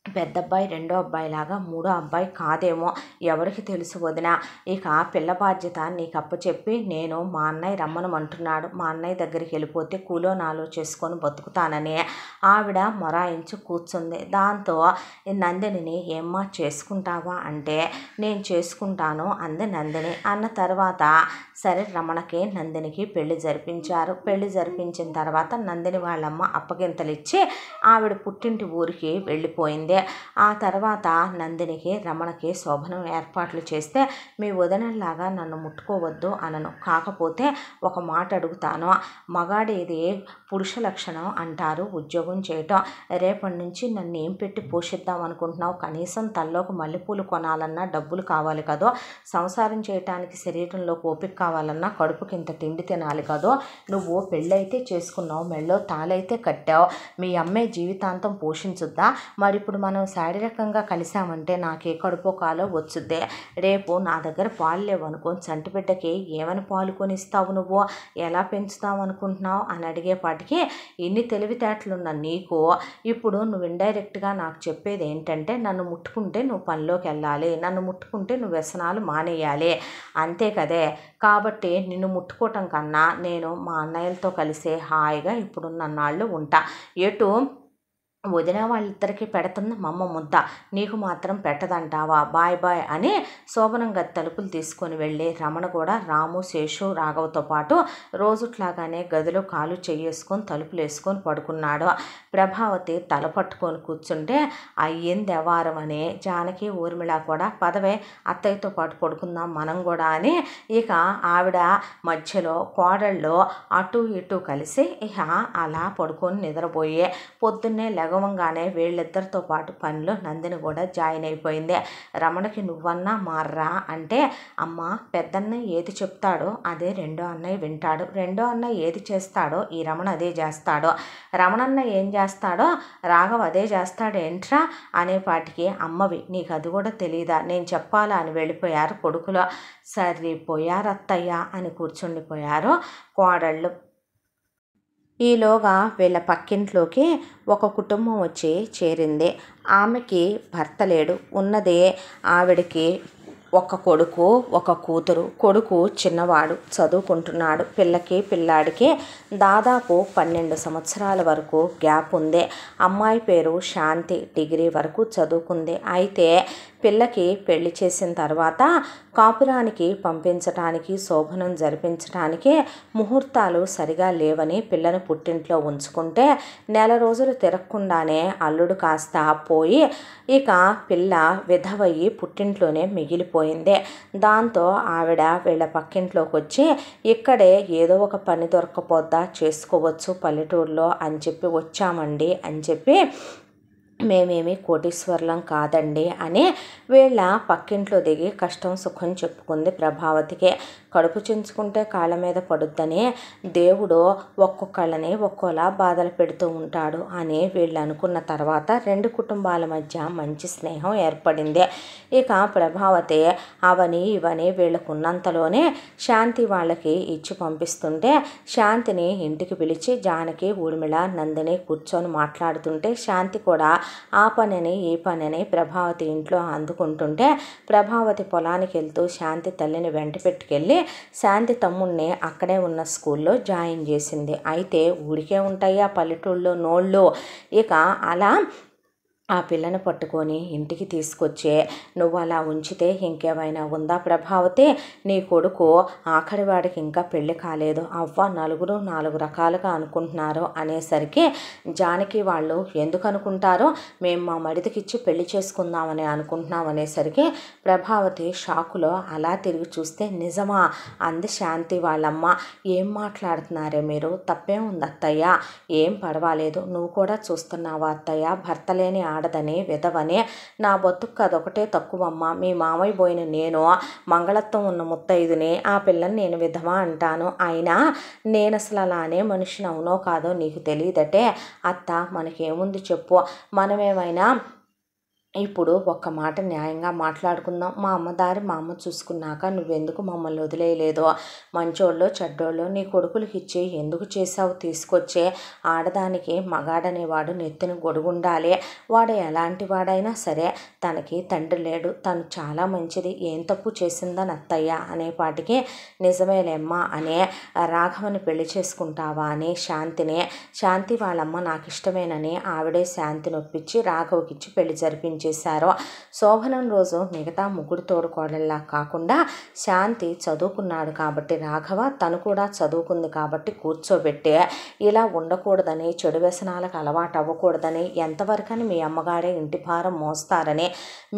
పెద్దబ్బాయి 2వ అబ్బాయిలాగా 3వ అబ్బాయి కాదేమో, ఎవరికి తెలుసు వదిన, ఇక పిల్ల బాధ్యత నీకు అప్పచెప్పి నేను మా అన్నయ్య రమ్మనమంటున్నాడు, మా అన్నయ్య దగ్గరికి వెళ్ళిపోతే కూలో నాలో చేసుకొని బతుకుతానని ఆవిడ మొరాయించి కూర్చుంది. దాంతో నందినిని ఏమ్మా చేసుకుంటావా అంటే నేను చేసుకుంటాను అంది నందిని. అన్న తర్వాత సరే రమణకి నందినికి పెళ్లి జరిపించారు. పెళ్లి జరిపించిన తర్వాత నందిని వాళ్ళమ్మ అప్పగింతలిచ్చి ఆవిడ పుట్టింటి ఊరికి వెళ్ళిపోయింది. ఆ తర్వాత నందినికి రమణకి శోభనం ఏర్పాట్లు చేస్తే మీ వదినలాగా నన్ను ముట్టుకోవద్దు అనను, కాకపోతే ఒక మాట అడుగుతాను, మగాడేది పురుష లక్షణం అంటారు ఉద్యోగం చేయటం, రేపటి నుంచి నన్ను ఏం పెట్టి పోషిద్దాం అనుకుంటున్నావు, కనీసం తల్లోకి మల్లెపూలు కొనాలన్నా డబ్బులు కావాలి కదో, సంసారం చేయటానికి శరీరంలో ఓపిక కావాలన్నా కడుపుకి ఇంత తిండి తినాలి కదో, నువ్వు పెళ్ళైతే చేసుకున్నావు, మెళ్ళో తాళైతే కట్టావు, మీ అమ్మే జీవితాంతం పోషించుద్దా, మరి ఇప్పుడు మనం శారీరకంగా కలిసామంటే నాకే కడుపు కాలో వచ్చుద్దే, రేపు నా దగ్గర పాలు లేవనుకో చంటి బిడ్డకి ఏమని పాలు కొనిస్తావు, నువ్వు ఎలా పెంచుతావు అనుకుంటున్నావు అని అడిగేపాటికి ఇన్ని తెలివితేటలున్న నీకు ఇప్పుడు నువ్వు ఇండైరెక్ట్గా నాకు చెప్పేది ఏంటంటే నన్ను ముట్టుకుంటే నువ్వు పనిలోకి వెళ్ళాలి, నన్ను ముట్టుకుంటే నువ్వు వ్యసనాలు మానేయాలి, అంతే కదే, కాబట్టి నిన్ను ముట్టుకోవటం కన్నా నేను మా అన్నయ్యలతో కలిసే హాయిగా ఇప్పుడున్న నాళ్ళు ఉంటా, ఎటు వదిన వాళ్ళిద్దరికీ పెడుతుంది మమ్మ ముద్ద, నీకు మాత్రం పెట్టదంటావా, బాయ్ బాయ్ అని శోభనం గది తలుపులు తీసుకొని వెళ్ళి రమణ కూడా రాము శేషు రాఘవతో పాటు రోజుట్లాగానే గదిలో కాలు చెయ్యేసుకొని తలుపులు వేసుకొని పడుకున్నాడు. ప్రభావతి తల పట్టుకొని కూర్చుంటే అయ్యింది వ్యవహారం అని జానకి ఊర్మిళ కూడా పదవే అత్తయ్యతో పాటు పడుకుందాం మనం కూడా అని ఇక ఆవిడ మధ్యలో కోడళ్ళు అటు ఇటు కలిసి ఇక అలా పడుకొని నిద్రపోయే పొద్దున్నే లగవంగానే వీళ్ళిద్దరితో పాటు పనిలో నందిని కూడా జాయిన్ అయిపోయింది. రమణకి నువ్వన్నా మార్రా అంటే అమ్మ పెద్దన్నయ్య ఏది చెప్తాడో అదే 2వ అన్నయ్య వింటాడు, 2వ అన్నయ్య ఏది చేస్తాడో ఈ రమణ అదే చేస్తాడు, రమణన్న ఏం చేస్తాడో రాఘవ అదే చేస్తాడు ఏంట్రా అనేపాటికి అమ్మవి నీకు అది కూడా తెలీదా, నేను చెప్పాలా అని వెళ్ళిపోయారు కొడుకులో. సరిపోయారు అత్తయ్య అని కూర్చుండిపోయారు కోడళ్ళు. ఈలోగా వీళ్ళ పక్కింట్లోకి ఒక కుటుంబం వచ్చి చేరింది. ఆమెకి భర్త లేడు, ఉన్నదే ఆవిడకి ఒక కొడుకు ఒక కూతురు. కొడుకు చిన్నవాడు చదువుకుంటున్నాడు, పిల్లాడికి దాదాపు 12 సంవత్సరాల వరకు గ్యాప్ ఉంది. అమ్మాయి పేరు శాంతి, డిగ్రీ వరకు చదువుకుంది. అయితే పిల్లకి పెళ్లి చేసిన తర్వాత కాపురానికి పంపించటానికి శోభనం జరిపించటానికి ముహూర్తాలు సరిగా లేవని పిల్లను పుట్టింట్లో ఉంచుకుంటే నెల రోజులు తిరగకుండానే అల్లుడు కాస్త పోయి ఇక పిల్ల విధవయ్యి పుట్టింట్లోనే మిగిలిపోయింది. దాంతో ఆవిడ వీళ్ళ పక్కింట్లోకి వచ్చి ఇక్కడే ఏదో ఒక పని దొరకపోద్దా చేసుకోవచ్చు పల్లెటూరులో అని చెప్పి వచ్చామండి అని చెప్పి మేమేమి కోటీశ్వర్లం కాదండి అని వీళ్ళ పక్కింట్లో దిగి కష్టం సుఖం చెప్పుకుంది ప్రభావతికి. కడుపు చించుకుంటే కాళ్ళ మీద పడుద్దని దేవుడు ఒక్కొక్కళ్ళని ఒక్కోలా బాధలు పెడుతూ ఉంటాడు అని వీళ్ళు అనుకున్న తర్వాత 2 కుటుంబాల మధ్య మంచి స్నేహం ఏర్పడింది. ఇక ప్రభావతి అవని ఇవని వీళ్ళకున్నంతలోనే శాంతి వాళ్ళకి ఇచ్చి పంపిస్తుంటే శాంతిని ఇంటికి పిలిచి జానకి ఊర్మిళ నందిని కూర్చొని మాట్లాడుతుంటే శాంతి కూడా ఆ పనిని ఈ పనిని ప్రభావతి ఇంట్లో అందుకుంటుంటే ప్రభావతి పొలానికి వెళ్తూ శాంతి తల్లిని వెంట పెట్టుకెళ్ళి శాంతి తమ్ముడిని అక్కడే ఉన్న స్కూల్లో జాయిన్ చేసింది. అయితే ఊరికే ఉంటాయా పల్లెటూళ్ళలో నోళ్ళు. ఇక అలా ఆ పిల్లను పట్టుకొని ఇంటికి తీసుకొచ్చే, నువ్వు అలా ఉంచితే ఇంకేమైనా ఉందా ప్రభావతి? నీ కొడుకు ఆఖరి వాడికి ఇంకా పెళ్లి కాలేదు, అవ్వ నలుగురు నాలుగు రకాలుగా అనుకుంటున్నారు అనేసరికి జానకి వాళ్ళు ఎందుకు అనుకుంటారో, మేము మా మడిదికిచ్చి పెళ్లి చేసుకుందామని అనుకుంటున్నాం అనేసరికి ప్రభావతి షాకులో అలా తిరిగి చూస్తే నిజమా అంది శాంతి వాళ్ళమ్మ. ఏం మాట్లాడుతున్నారే మీరు? తప్పేం ఉంది అత్తయ్య, ఏం పర్వాలేదు. నువ్వు కూడా చూస్తున్నావా అత్తయ్య, భర్త లేని ఆడదని విధవని, నా బతుకు అదొకటే తక్కువమ్మ. మీ మామయ్య పోయిన నేను మంగళత్వం ఉన్న ముత్తైదుని, ఆ పిల్లని నేను విధవ అంటాను. అయినా నేను అసలు అలానే మనిషిని అవునో కాదో నీకు తెలియదటే అత్త. మనకేముంది చెప్పు, మనమేమైనా ఇప్పుడు ఒక్క మాట న్యాయంగా మాట్లాడుకుందాం. మా అమ్మదారి మా అమ్మ చూసుకున్నాక నువ్వెందుకు మమ్మల్ని వదిలేయలేదో, మంచోళ్ళు చెడ్డోళ్ళు నీ కొడుకులకి ఇచ్చి ఎందుకు చేసావు? తీసుకొచ్చే ఆడదానికి మగాడనేవాడు నెత్తిన గొడుగుండాలి. వాడు ఎలాంటి వాడైనా సరే తనకి తండ్రి లేడు, తను చాలా మంచిది, ఏం తప్పు చేసిందని అత్తయ్య అనేపాటికి నిజమేలేమ్మా అనే రాఘవని పెళ్లి చేసుకుంటావా అని శాంతి వాళ్ళమ్మ నాకు ఇష్టమేనని ఆవిడే శాంతిని ఒప్పించి రాఘవకిచ్చి పెళ్లి జరిపించేశారు. శోభనం రోజు మిగతా ముగ్గురు తోడుకోడల్లా కాకుండా శాంతి చదువుకున్నాడు కాబట్టి రాఘవ, తను కూడా చదువుకుంది కాబట్టి కూర్చోబెట్టి ఇలా ఉండకూడదని, చెడు వ్యసనాలకు అలవాటు అవ్వకూడదని, ఎంతవరకని మీ అమ్మగారే ఇంటి భారం మోస్తారని,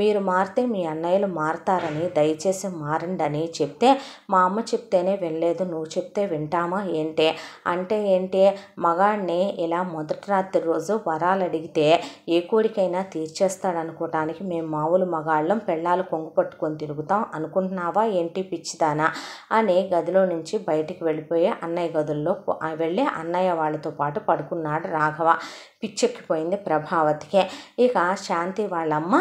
మీరు మారితే మీ అన్నయ్యలు మారతారని, దయచేసి మారండి అని చెప్తే మా అమ్మ చెప్తేనే వినలేదు, నువ్వు చెప్తే వింటామా ఏంటి అంటే ఏంటి, మగాడిని ఇలా మొదటి రాత్రి రోజు వరాలు అడిగితే ఏ కోరికైనా తీర్చేస్తాడనుకోవటానికి మేము మామూలు మగాళ్ళం పెళ్ళాలు కొంగు పట్టుకొని తిరుగుతాం అనుకుంటున్నావా ఏంటి పిచ్చిదానా అని గదిలో నుంచి బయటికి వెళ్ళిపోయి అన్నయ్య గదుల్లో వెళ్ళి అన్నయ్య వాళ్ళతో పాటు పడుకున్నాడు రాఘవ. పిచ్చెక్కిపోయింది ప్రభావతికి. ఇక శాంతి వాళ్ళమ్మ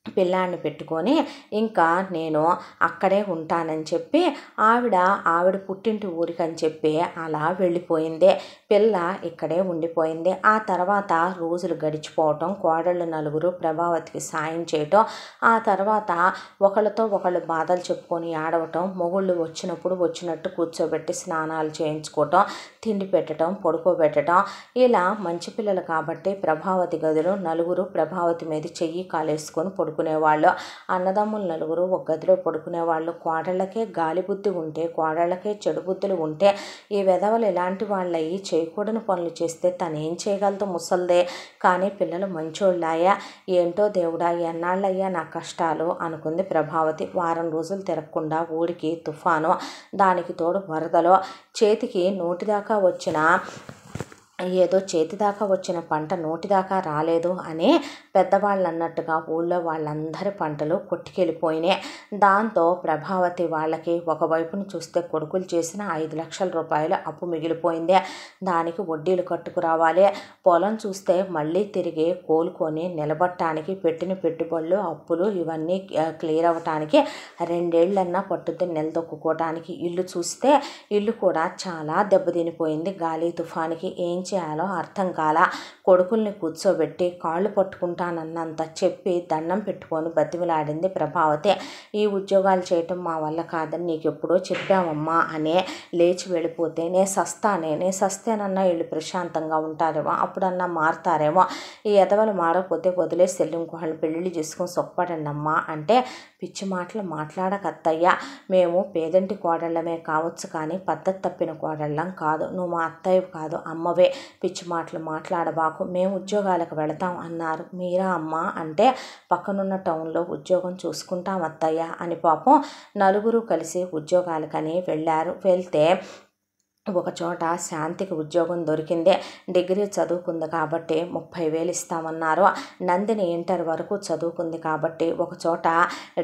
పిల్లాన్ని పెట్టుకొని ఇంకా నేను అక్కడే ఉంటానని చెప్పి ఆవిడ పుట్టింటి ఊరికని చెప్పి అలా వెళ్ళిపోయింది. పిల్ల ఇక్కడే ఉండిపోయింది. ఆ తర్వాత రోజులు గడిచిపోవటం, కోడళ్ళు నలుగురు ప్రభావతికి సాయం చేయటం, ఆ తర్వాత ఒకళ్ళతో ఒకళ్ళు బాధలు చెప్పుకొని ఆడవటం, మొగుళ్ళు వచ్చినప్పుడు వచ్చినట్టు కూర్చోబెట్టి స్నానాలు చేయించుకోవటం, తిండి పెట్టడం, పడుకోబెట్టడం, ఇలా మంచి పిల్లలు కాబట్టి ప్రభావతి గదిలో నలుగురు ప్రభావతి మీద చెయ్యి కాలేసుకొని పడుకునేవాళ్ళు. అన్నదమ్ములు నలుగురు ఒక గదిలో పడుకునేవాళ్ళు. కోడళ్ళకే గాలి బుద్ధి ఉంటే, కోడళ్ళకే చెడు బుద్ధులు ఉంటే, ఈ వెధవలు ఇలాంటి వాళ్ళయి చేయకూడని పనులు చేస్తే తనేం చేయగలదు ముసల్దే. కానీ పిల్లలు మంచోళ్ళాయా, ఏంటో దేవుడా ఎన్నాళ్ళయ్యా నా కష్టాలు అనుకుంది ప్రభావతి. వారం రోజులు తిరగకుండా ఊరికి తుఫాను, దానికి తోడు వరదలో, చేతికి చేతిదాకా వచ్చిన పంట నోటిదాకా రాలేదు అని పెద్దవాళ్ళు అన్నట్టుగా ఊళ్ళో వాళ్ళందరి పంటలు కొట్టుకెళ్ళిపోయినాయి. దాంతో ప్రభావతి వాళ్ళకి ఒకవైపును చూస్తే కొడుకులు చేసిన 5 లక్షల రూపాయలు అప్పు మిగిలిపోయింది. దానికి వడ్డీలు కట్టుకురావాలి. పొలం చూస్తే మళ్ళీ తిరిగి కోలుకొని నిలబడటానికి పెట్టిన పెట్టుబడులు, అప్పులు ఇవన్నీ క్లియర్ అవ్వటానికి 2 ఏళ్ళన్నా పట్టుద్ది నిలదొక్కుకోవటానికి. ఇల్లు చూస్తే ఇల్లు కూడా చాలా దెబ్బతినిపోయింది గాలి తుఫానికి. ఏం చేయాలో అర్థం కాల. కొడుకుల్ని కూర్చోబెట్టి కాళ్ళు పట్టుకుంటానన్నంత చెప్పి దండం పెట్టుకొని బతిమిలాడింది ప్రభావతి. ఈ ఉద్యోగాలు చేయటం మా వల్ల కాదని నీకు ఎప్పుడో చెప్పామమ్మా అనే లేచి వెళ్ళిపోతే, నేను సస్తేనన్నా వీళ్ళు ప్రశాంతంగా ఉంటారేమో, అప్పుడన్నా మారుతారేమో, ఈ ఎదవలు మారకపోతే వదిలేసి వెళ్ళి ఇంకోళ్ళని పెళ్ళిళ్ళు చేసుకొని సొప్పడండి అమ్మా అంటే, పిచ్చి మాటలు మాట్లాడకత్తయ్యా, మేము పేదంటి కోడళ్ళమే కావచ్చు కానీ పద్ధతి తప్పిన కోడళ్ళం కాదు, నువ్వు మా అత్తయ్య కాదు అమ్మవే, పిచ్చి మాటలు మాట్లాడబాకు, మేము ఉద్యోగాలకు వెళతాం అన్నారు. మీరా అమ్మ అంటే, పక్కనున్న టౌన్లో ఉద్యోగం చూసుకుంటాం అత్తయ్య అని పాపం నలుగురు కలిసి ఉద్యోగాలకని వెళ్తే ఒక చోట శాంతికి ఉద్యోగం దొరికింది. డిగ్రీ చదువుకుంది కాబట్టి 30,000 ఇస్తామన్నారు. నందిని ఇంటర్ వరకు చదువుకుంది కాబట్టి ఒక చోట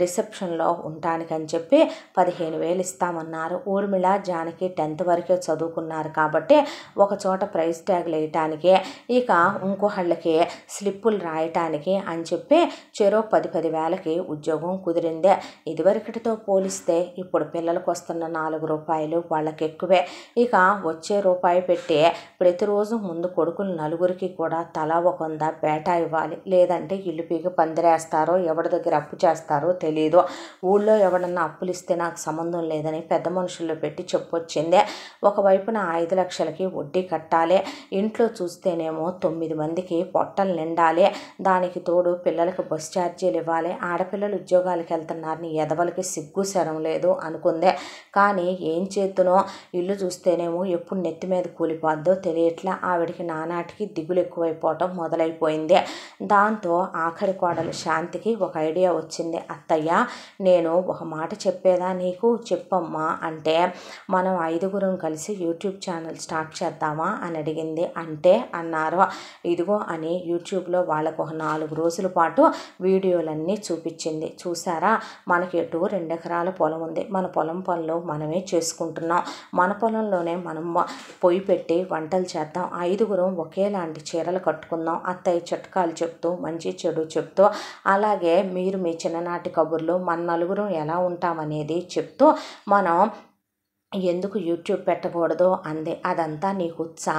రిసెప్షన్లో ఉండటానికని చెప్పి 15,000 ఇస్తామన్నారు. ఊర్మిళ జానకి 10th వరకే చదువుకున్నారు కాబట్టి ఒక చోట ప్రైజ్ ట్యాగ్లు వేయటానికి, ఇక ఇంకోళ్ళకి స్లిప్పులు రాయటానికి అని చెప్పి చెరో 10,000 వేలకి ఉద్యోగం కుదిరింది. ఇదివరకటితో పోలిస్తే ఇప్పుడు పిల్లలకు వస్తున్న 4 రూపాయలు వాళ్ళకి ఎక్కువే. ఇక ఇక వచ్చే రూపాయి పెట్టి ప్రతిరోజు ముందు కొడుకులు నలుగురికి కూడా తలా ఒక 100 బేటా ఇవ్వాలి, లేదంటే ఇల్లు పీకి పందిరేస్తారో ఎవరి దగ్గర అప్పు చేస్తారో తెలియదు. ఊళ్ళో ఎవడన్నా అప్పులు ఇస్తే నాకు సంబంధం లేదని పెద్ద మనుషుల్లో పెట్టి చెప్పొచ్చిందే. ఒకవైపున 5 లక్షలకి వడ్డీ కట్టాలి, ఇంట్లో చూస్తేనేమో 9 మందికి పొట్టలు నిండాలి, దానికి తోడు పిల్లలకి బస్ ఛార్జీలు ఇవ్వాలి. ఆడపిల్లలు ఉద్యోగాలకు వెళ్తున్నారని ఎదవలకి సిగ్గు శరం లేదు అనుకుందే. కానీ ఏం చేతునో ఇల్లు చూస్తేనేమో ఎప్పుడు నెత్తి మీద కూలిపోద్దో తెలియట్లా. ఆవిడికి నానాటికి దిగులు ఎక్కువైపోవటం మొదలైపోయింది. దాంతో ఆఖరి కోడలు శాంతికి ఒక ఐడియా వచ్చింది. అత్తయ్య, నేను ఒక మాట చెప్పేదా నీకు, చెప్పమ్మా అంటే, మనం 5గురం కలిసి యూట్యూబ్ ఛానల్ స్టార్ట్ చేద్దామా అని అడిగింది. అంటే అన్నారు. ఇదిగో అని యూట్యూబ్లో వాళ్ళకు ఒక 4 రోజుల పాటు వీడియోలన్నీ చూపించింది. చూసారా, మనకి ఎటు 2 ఎకరాల పొలం ఉంది, మన పొలం పనులు మనమే చేసుకుంటున్నాం, మన పొలంలోనే మనం పొయ్యి పెట్టి వంటలు చేద్దాం, 5గురం ఒకేలాంటి చీరలు కట్టుకుందాం, అత్తయ్య చిట్కాలు చెప్తూ మంచి చెడు చెప్తూ, అలాగే మీరు మీ చిన్ననాటి కబుర్లు, మన నలుగురం ఎలా ఉంటామనేది చెప్తూ మనం ఎందుకు యూట్యూబ్ పెట్టకూడదు అంది. అదంతా నీకొచ్చా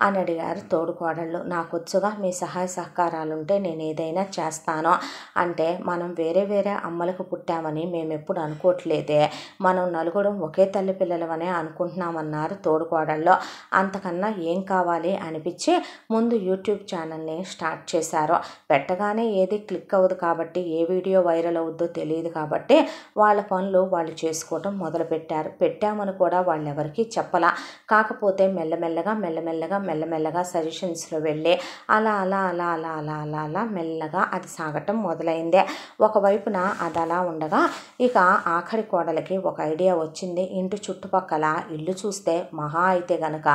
అని అడిగారు తోడుకోడళ్ళు. నాకొచ్చుగా, మీ సహాయ సహకారాలుంటే నేను ఏదైనా చేస్తాను అంటే, మనం వేరే వేరే అమ్మలకు పుట్టామని మేము ఎప్పుడు అనుకోవట్లేదే, మనం నలుగురం ఒకే తల్లి పిల్లలమనే అనుకుంటున్నామన్నారు తోడుకోడళ్ళు. అంతకన్నా ఏం కావాలి అనిపించి ముందు యూట్యూబ్ ఛానల్ని స్టార్ట్ చేశారు. పెట్టగానే ఏది క్లిక్ అవ్వదు కాబట్టి, ఏ వీడియో వైరల్ అవుద్దో తెలియదు కాబట్టి వాళ్ళ పనులు వాళ్ళు చేసుకోవటం మొదలుపెట్టారు. పెట్టామని కూడా వాళ్ళెవరికి చెప్పలా. కాకపోతే మెల్లమెల్లగా సజెషన్స్లో వెళ్ళి అలా అలా అలా అలా అలా అలా అలా మెల్లగా అది సాగటం మొదలైంది. ఒకవైపున అది అలా ఉండగా ఇక ఆఖరి కోడలకి ఒక ఐడియా వచ్చింది. ఇంటి చుట్టుపక్కల ఇల్లు చూస్తే మహా అయితే గనక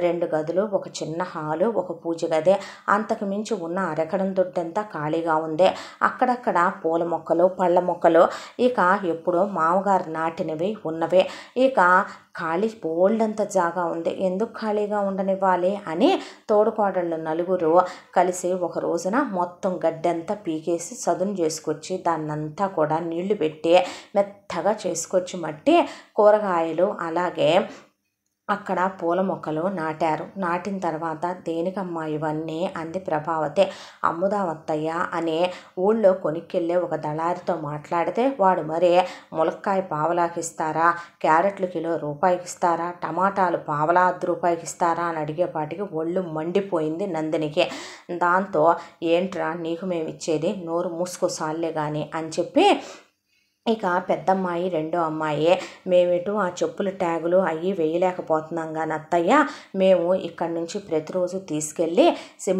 2 గదులు, ఒక చిన్న హాలు, ఒక పూజ గది, అంతకు మించి ఉన్న అరెకడం దొడ్డంతా ఖాళీగా ఉంది. అక్కడక్కడ పూల మొక్కలు, పళ్ళ మొక్కలు, ఇక ఎప్పుడో మామగారు నాటినవి ఉన్నవే. ఇక ఖాళీ బోల్డంత జాగా ఉంది, ఎందుకు ఖాళీగా ఉండనివ్వాలి అని తోడుకోడళ్ళు నలుగురు కలిసి ఒక రోజున మొత్తం గడ్డంతా పీకేసి సదును చేసుకొచ్చి దాన్నంతా కూడా నీళ్లు పెట్టి మెత్తగా చేసుకొచ్చి మట్టి, కూరగాయలు, అలాగే అక్కడ పూల మొక్కలు నాటారు. నాటిన తర్వాత దేనికమ్మా ఇవన్నీ అంది ప్రభావతి. అమ్ముదామత్తయ్య అని ఊళ్ళో కొనుక్కెళ్ళే ఒక దళారితో మాట్లాడితే వాడు మరే ములక్కాయ పావలాకి ఇస్తారా, క్యారెట్లు కిలో రూపాయికి ఇస్తారా, టమాటాలు పావలా 10 రూపాయికి ఇస్తారా అని అడిగేపాటికి ఒళ్ళు మండిపోయింది నందినికి. దాంతో ఏంట్రా నీకు మేము ఇచ్చేది, నోరు మూసుకోసాలే కానీ అని చెప్పి ఇక పెద్దమ్మాయి రెండో అమ్మాయి, మేమిటు ఆ చెప్పుల ట్యాగులు అవి వేయలేకపోతున్నాం కానీ అత్తయ్య, మేము ఇక్కడి నుంచి ప్రతిరోజు తీసుకెళ్ళి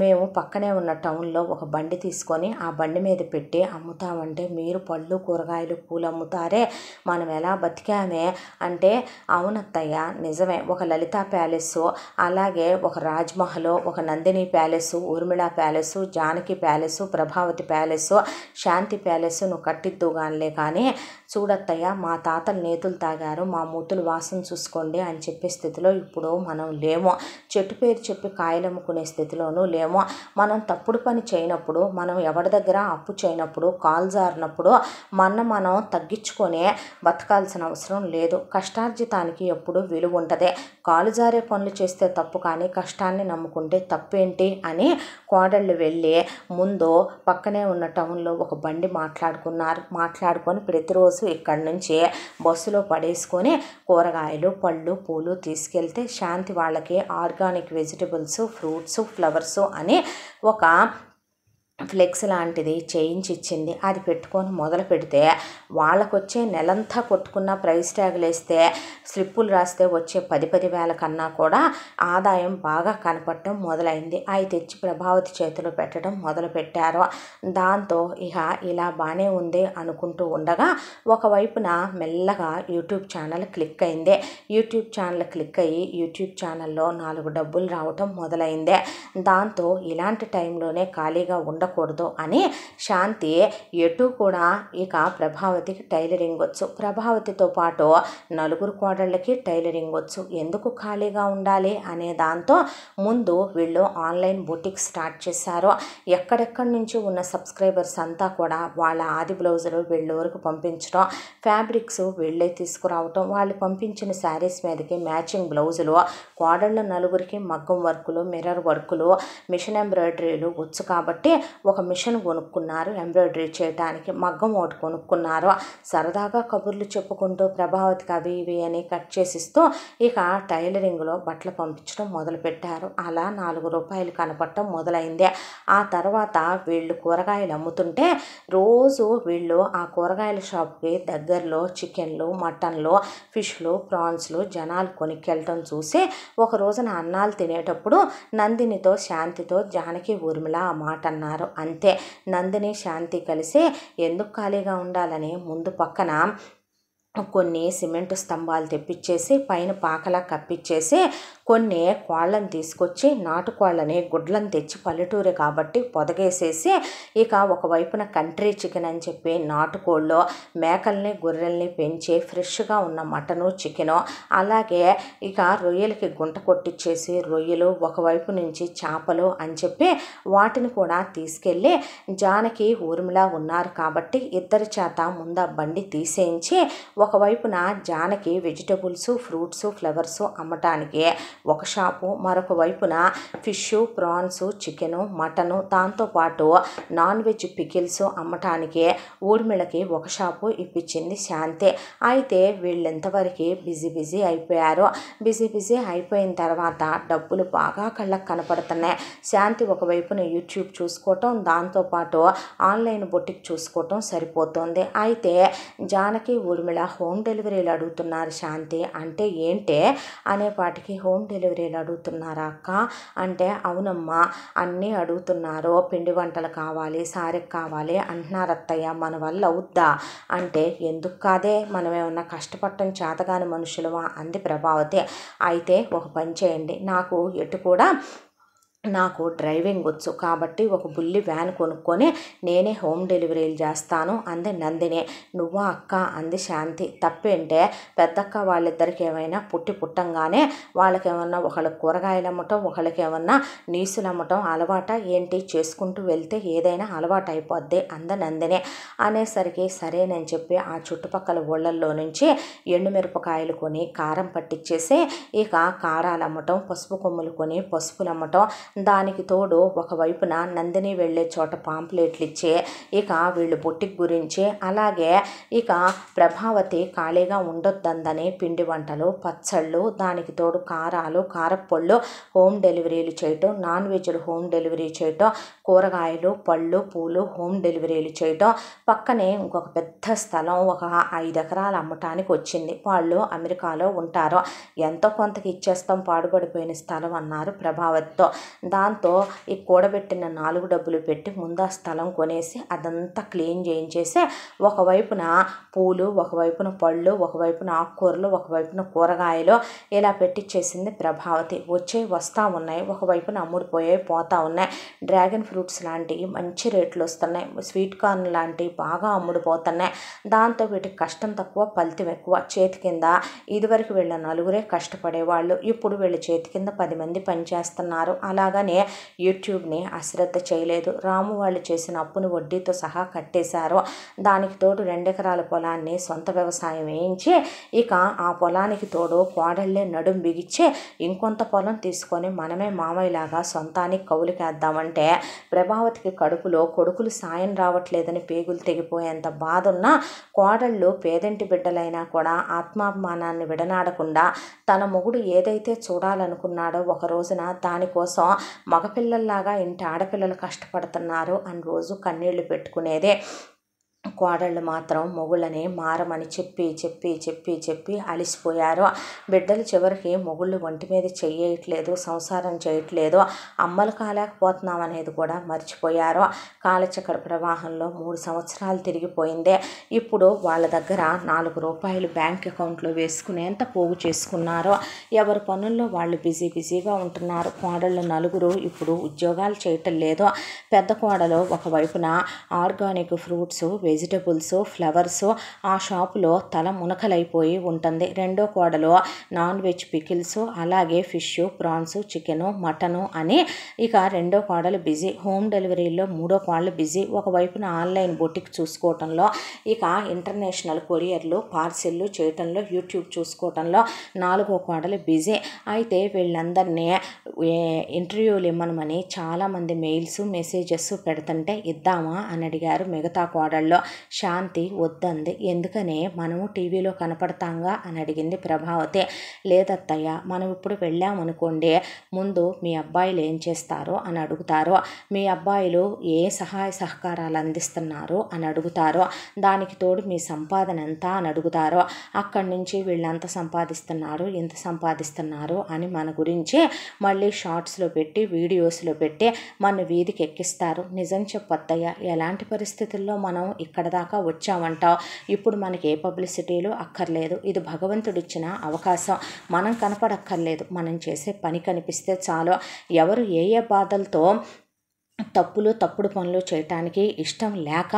మేము పక్కనే ఉన్న టౌన్లో ఒక బండి తీసుకొని ఆ బండి మీద పెట్టి అమ్ముతామంటే, మీరు పళ్ళు, కూరగాయలు, పూలు అమ్ముతారే, మనం ఎలా బతికామే అంటే, అవునత్తయ్య నిజమే, ఒక లలిత ప్యాలెస్, అలాగే ఒక రాజ్మహల్, ఒక Nandini palace, Urmila palace, Janaki palace, Prabhavati palace, Shanti palace నువ్వు కట్టిద్దుగానిలే కానీ చూడత్తయ్య, మా తాతలు నేతులు తాగారు, మా మూతులు వాసన చూసుకోండి అని చెప్పే స్థితిలో ఇప్పుడు మనం లేము, చెట్టు పేరు చెప్పి కాయలు అమ్ముకునే స్థితిలోనూ లేము. మనం తప్పుడు పని చేయనప్పుడు, మనం ఎవరి దగ్గర అప్పు చేయనప్పుడు, కాలు జారినప్పుడు మనం తగ్గించుకొని బతకాల్సిన అవసరం లేదు. కష్టార్జితానికి ఎప్పుడు విలువ ఉంటుంది. కాలు జారే పనులు చేస్తే తప్పు, కానీ కష్టాన్ని నమ్ముకుంటే తప్పేంటి అని కోడళ్ళు వెళ్ళి ముందు పక్కనే ఉన్న టౌన్లో ఒక బండి మాట్లాడుకొని ప్రతిరోజు ఇక్కడి నుంచి బస్సులో పడేసుకొని కూరగాయలు, పళ్ళు, పూలు తీసుకెళ్తే శాంతి వాళ్ళకి ఆర్గానిక్ వెజిటబుల్స్, ఫ్రూట్స్, ఫ్లవర్స్ అని ఒక ఫ్లెక్స్ లాంటిది చేయించి ఇచ్చింది. అది పెట్టుకొని మొదలు పెడితే వాళ్ళకు వచ్చే నెలంతా కొట్టుకున్న ప్రైస్ ట్యాగులు వేస్తే, స్లిప్పులు రాస్తే వచ్చే 10 వేల కన్నా కూడా ఆదాయం బాగా కనపడటం మొదలైంది. అవి తెచ్చి ప్రభావతి చేతిలో పెట్టడం మొదలు పెట్టారు. దాంతో ఇక ఇలా బాగానే ఉంది అనుకుంటూ ఉండగా ఒకవైపున మెల్లగా యూట్యూబ్ ఛానల్ క్లిక్ అయింది. యూట్యూబ్ ఛానల్ క్లిక్ అయ్యి యూట్యూబ్ ఛానల్లో 4 డబ్బులు రావటం మొదలైంది. దాంతో ఇలాంటి టైంలోనే ఖాళీగా ఉండకూడదు ఉండకూడదు అని శాంతి ఎటు కూడా ఇక ప్రభావతికి టైలరింగ్ వచ్చు. ప్రభావతితో పాటు నలుగురు కోడళ్ళకి టైలరింగ్ వచ్చు. ఎందుకు ఖాళీగా ఉండాలి అనే దాంతో ముందు వీళ్ళు ఆన్లైన్ బుటిక్ స్టార్ట్ చేశారు. ఎక్కడెక్కడి నుంచి ఉన్న సబ్స్క్రైబర్స్ అంతా కూడా వాళ్ళ ఆది బ్లౌజులు వీళ్ళ వరకు పంపించడం, ఫ్యాబ్రిక్స్ వీళ్ళే తీసుకురావటం, వాళ్ళు పంపించిన శారీస్ మీదకి మ్యాచింగ్ బ్లౌజులు, కోడళ్ళ నలుగురికి మగ్గం వర్కులు, మిర్రర్ వర్కులు, మిషన్ ఎంబ్రాయిడరీలు వచ్చు కాబట్టి ఒక మిషన్ కొనుక్కున్నారు ఎంబ్రాయిడరీ చేయడానికి. మగ్గం ఒకటి కొనుక్కున్నారు. సరదాగా కబుర్లు చెప్పుకుంటూ ప్రభావతికి అవి ఇవి అని కట్ చేసిస్తూ ఇక టైలరింగ్లో బట్టలు పంపించడం మొదలుపెట్టారు. అలా 4 రూపాయలు కనపడటం మొదలైంది. ఆ తర్వాత వీళ్ళు కూరగాయలు అమ్ముతుంటే రోజు వీళ్ళు ఆ కూరగాయల షాప్కి దగ్గరలో చికెన్లు, మటన్లు, ఫిష్లు, ప్రాన్స్లు జనాలు కొనుక్కెళ్ళటం చూసి ఒక రోజున అన్నాలు తినేటప్పుడు నందినితో, శాంతితో జానకి, ఊర్మిళ ఆ మాట అన్నారు. అంతే. నందిని, శాంతి కలిసి ఎందుకు ఖాళీగా ఉండాలని ముందు పక్కన కొన్ని సిమెంటు స్తంభాలు తెప్పించేసి పైన పాకలా కప్పించేసి కొన్ని కోళ్ళని తీసుకొచ్చి నాటుకోళ్ళని గుడ్లను తెచ్చి పల్లెటూరు కాబట్టి పొదగేసేసి ఇక ఒకవైపున కంట్రీ చికెన్ అని చెప్పి నాటుకోళ్ళు, మేకల్ని గొర్రెల్ని పెంచి ఫ్రెష్గా ఉన్న మటను, చికెను, అలాగే ఇక రొయ్యలకి గుంట కొట్టించేసి రొయ్యలు, ఒకవైపు నుంచి చేపలు అని చెప్పి వాటిని కూడా తీసుకెళ్ళి జానకి, ఊర్మిళ ఉన్నారు కాబట్టి ఇద్దరి చేత ముందు బండి తీసేయించి ఒకవైపున జానకి వెజిటబుల్స్, ఫ్రూట్స్, ఫ్లవర్స్ అమ్మటానికి ఒక షాపు, మరొక వైపున ఫిష్, ప్రాన్స్, చికెను, మటను, దాంతోపాటు నాన్ వెజ్ పికిల్స్ అమ్మటానికి ఊర్మిళకి ఒక షాపు ఇప్పించింది శాంతి. అయితే వీళ్ళెంతవరకు బిజీ అయిపోయారు. బిజీ అయిపోయిన తర్వాత డబ్బులు బాగా కళ్ళకు కనపడుతున్నాయి. శాంతి ఒకవైపున యూట్యూబ్ చూసుకోవటం, దాంతోపాటు ఆన్లైన్ బొటిక్ చూసుకోవటం సరిపోతుంది. అయితే జానకి, ఊర్మిళ హోమ్ డెలివరీలు అడుగుతున్నారు శాంతి అంటే ఏంటే అనేపాటికి హోమ్ డెలివరీలు అడుగుతున్నారా అక్క అంటే అవునమ్మా అన్నీ అడుగుతున్నారు, పిండి వంటలు కావాలి, సారెకి కావాలి అంటున్నారు అత్తయ్య, మన వల్ల అవుద్దా అంటే ఎందుకు కాదే, మనం ఏమన్నా కష్టపడటం చేతగాని మనుషులమా అంది ప్రభావతి. అయితే ఒక పని చేయండి, నాకు డ్రైవింగ్ వచ్చు కాబట్టి ఒక బుల్లి వ్యాన్ కొనుక్కొని నేనే హోమ్ డెలివరీలు చేస్తాను అంది నందిని. నువ్వా అక్క అంది శాంతి. తప్పేంటే, పెద్దక్క వాళ్ళిద్దరికి ఏమైనా పుట్టంగానే వాళ్ళకేమన్నా ఒకళ్ళకి కూరగాయలు అమ్మటం, ఒకళ్ళకి ఏమన్నా నీసులు అమ్మటం అలవాట ఏంటి, చేసుకుంటూ వెళ్తే ఏదైనా అలవాటు అయిపోద్ది అంది నందిని. అనేసరికి సరేనని చెప్పి ఆ చుట్టుపక్కల ఊళ్ళల్లో నుంచి ఎండుమిరపకాయలు కొని కారం పట్టించేసి ఇక కారాలు అమ్మటం, పసుపు కొమ్ములు కొని పసుపులు అమ్మటం, దానికి తోడు ఒకవైపున నందిని వెళ్ళే చోట పాంప్లెట్లు ఇచ్చి ఇక వీళ్ళు బొటిక్ గురించి, అలాగే ఇక ప్రభావతి ఖాళీగా ఉండొద్దందని పిండి వంటలు, పచ్చళ్ళు, దానికి తోడు కారాలు, కారప్పొళ్ళు హోమ్ డెలివరీలు చేయటం, నాన్ వెజ్లు హోమ్ డెలివరీ చేయటం, కూరగాయలు, పళ్ళు, పూలు హోమ్ డెలివరీలు చేయటం. పక్కనే ఇంకొక పెద్ద స్థలం ఒక 5 ఎకరాలు అమ్మటానికి వచ్చింది. వాళ్ళు అమెరికాలో ఉంటారు. ఎంతో కొంతకి ఇచ్చేస్తాం పాడుపడిపోయిన స్థలం అన్నారు ప్రభావతితో. దాంతో ఈ కూడబెట్టిన 4 డబ్బులు పెట్టి ముందు ఆ స్థలం కొనేసి అదంతా క్లీన్ చేయించేసి ఒకవైపున పూలు, ఒకవైపున పళ్ళు, ఒకవైపున ఆకుకూరలు, ఒకవైపున కూరగాయలు ఇలా పెట్టించేసింది ప్రభావతి. వస్తూ ఉన్నాయి, ఒకవైపున అమ్ముడుపోయాయి, పోతూ ఉన్నాయి. డ్రాగన్ ఫ్రూట్స్ లాంటివి మంచి రేట్లు వస్తున్నాయి, స్వీట్ కార్న్ లాంటివి బాగా అమ్ముడుపోతున్నాయి. దాంతో వీటికి కష్టం తక్కువ, ఫలితం ఎక్కువ. చేతి కింద ఇదివరకు వీళ్ళ నలుగురే కష్టపడేవాళ్ళు, ఇప్పుడు వీళ్ళ చేతి కింద 10 మంది పనిచేస్తున్నారు. అలాగనే యూట్యూబ్ని అశ్రద్ధ చేయలేదు. రాము వాళ్ళు చేసిన అప్పును వడ్డీతో సహా కట్టేశారు. దానికి తోడు 2 ఎకరాల పొలాన్ని సొంత వ్యవసాయం వేయించి ఇక ఆ పొలానికి తోడు కోడళ్ళే నడుం బిగిచ్చి ఇంకొంత పొలం తీసుకొని మనమే మామయ్యలాగా సొంతానికి కౌలుకేద్దామంటే ప్రభావతికి కడుపులో కొడుకులు సాయం రావట్లేదని పేగులు తెగిపోయేంత బాధ ఉన్న కోడళ్ళు పేదంటి బిడ్డలైనా కూడా ఆత్మాభిమానాన్ని విడనాడకుండా తన మొగుడు ఏదైతే చూడాలనుకున్నాడో ఒక రోజున దానికోసం మగపిల్లల్లాగా ఇంటి ఆడపిల్లలు కష్టపడుతున్నారు అని రోజు కన్నీళ్లు పెట్టుకునేదే. కోడళ్ళు మాత్రం మొగుళ్ళని మారమని చెప్పి చెప్పి చెప్పి చెప్పి అలిసిపోయారు. బిడ్డలు చివరికి మొగుళ్ళు ఒంటి మీద చెయ్యట్లేదు, సంసారం చేయట్లేదు, అమ్మలు కాలేకపోతున్నాం అనేది కూడా మర్చిపోయారు. కాలచక్ర ప్రవాహంలో 3 సంవత్సరాలు తిరిగిపోయింది. ఇప్పుడు వాళ్ళ దగ్గర 4 రూపాయలు బ్యాంక్ అకౌంట్లో వేసుకునేంత పోగు చేసుకున్నారు. ఎవరి పనుల్లో వాళ్ళు బిజీగా ఉంటున్నారు. కోడళ్ళు నలుగురు ఇప్పుడు ఉద్యోగాలు చేయటం లేదు. పెద్ద కోడలు ఒకవైపున ఆర్గానిక్ ఫ్రూట్స్, వెజిటబుల్స్, ఫ్లవర్స్ ఆ షాపులో తల మునకలైపోయి ఉంటుంది. రెండో కోడలు నాన్ వెజ్ పికిల్స్, అలాగే ఫిష్, ప్రాన్స్, చికెను, మటను అని ఇక రెండో కోడలు బిజీ. హోమ్ డెలివరీలో మూడో కోడలు బిజీ. ఒకవైపున ఆన్లైన్ బొటిక్ చూసుకోవటంలో, ఇక ఇంటర్నేషనల్ కొరియర్లు పార్సిల్లు చేయటంలో, యూట్యూబ్ చూసుకోవటంలో నాలుగో కోడలు బిజీ. అయితే వీళ్ళందరినీ ఇంటర్వ్యూలు ఇమ్మనమని చాలామంది మెయిల్స్, మెసేజెస్ పెడుతుంటే ఇద్దామా అని అడిగారు మిగతా కోడల్లో. శాంతి వద్దంది. ఎందుకనే మనము టీవీలో కనపడతాంగా అని అడిగింది ప్రభావతి. లేదత్తయ్య, మనం ఇప్పుడు వెళ్ళామనుకోండి, ముందు మీ అబ్బాయిలు ఏం చేస్తారో అని అడుగుతారు, మీ అబ్బాయిలు ఏ సహాయ సహకారాలు అందిస్తున్నారు అని అడుగుతారు, దానికి తోడు మీ సంపాదన ఎంత అని అడుగుతారు, అక్కడి నుంచి వీళ్ళంత సంపాదిస్తున్నారు, ఎంత సంపాదిస్తున్నారు అని మన గురించి మళ్ళీ షార్ట్స్లో పెట్టి, వీడియోస్లో పెట్టి మన వీధికి ఎక్కిస్తారు. నిజం చెప్పత్తయ్య, ఎలాంటి పరిస్థితుల్లో మనం ఇక్కడ దాకా వచ్చామంటావు. ఇప్పుడు మనకి ఏ పబ్లిసిటీలు అక్కర్లేదు. ఇది భగవంతుడిచ్చిన అవకాశం. మనం కనపడక్కర్లేదు, మనం చేసే పని కనిపిస్తే చాలు. ఎవరు ఏ బాధలతో తప్పుడు పనులు చేయటానికి ఇష్టం లేక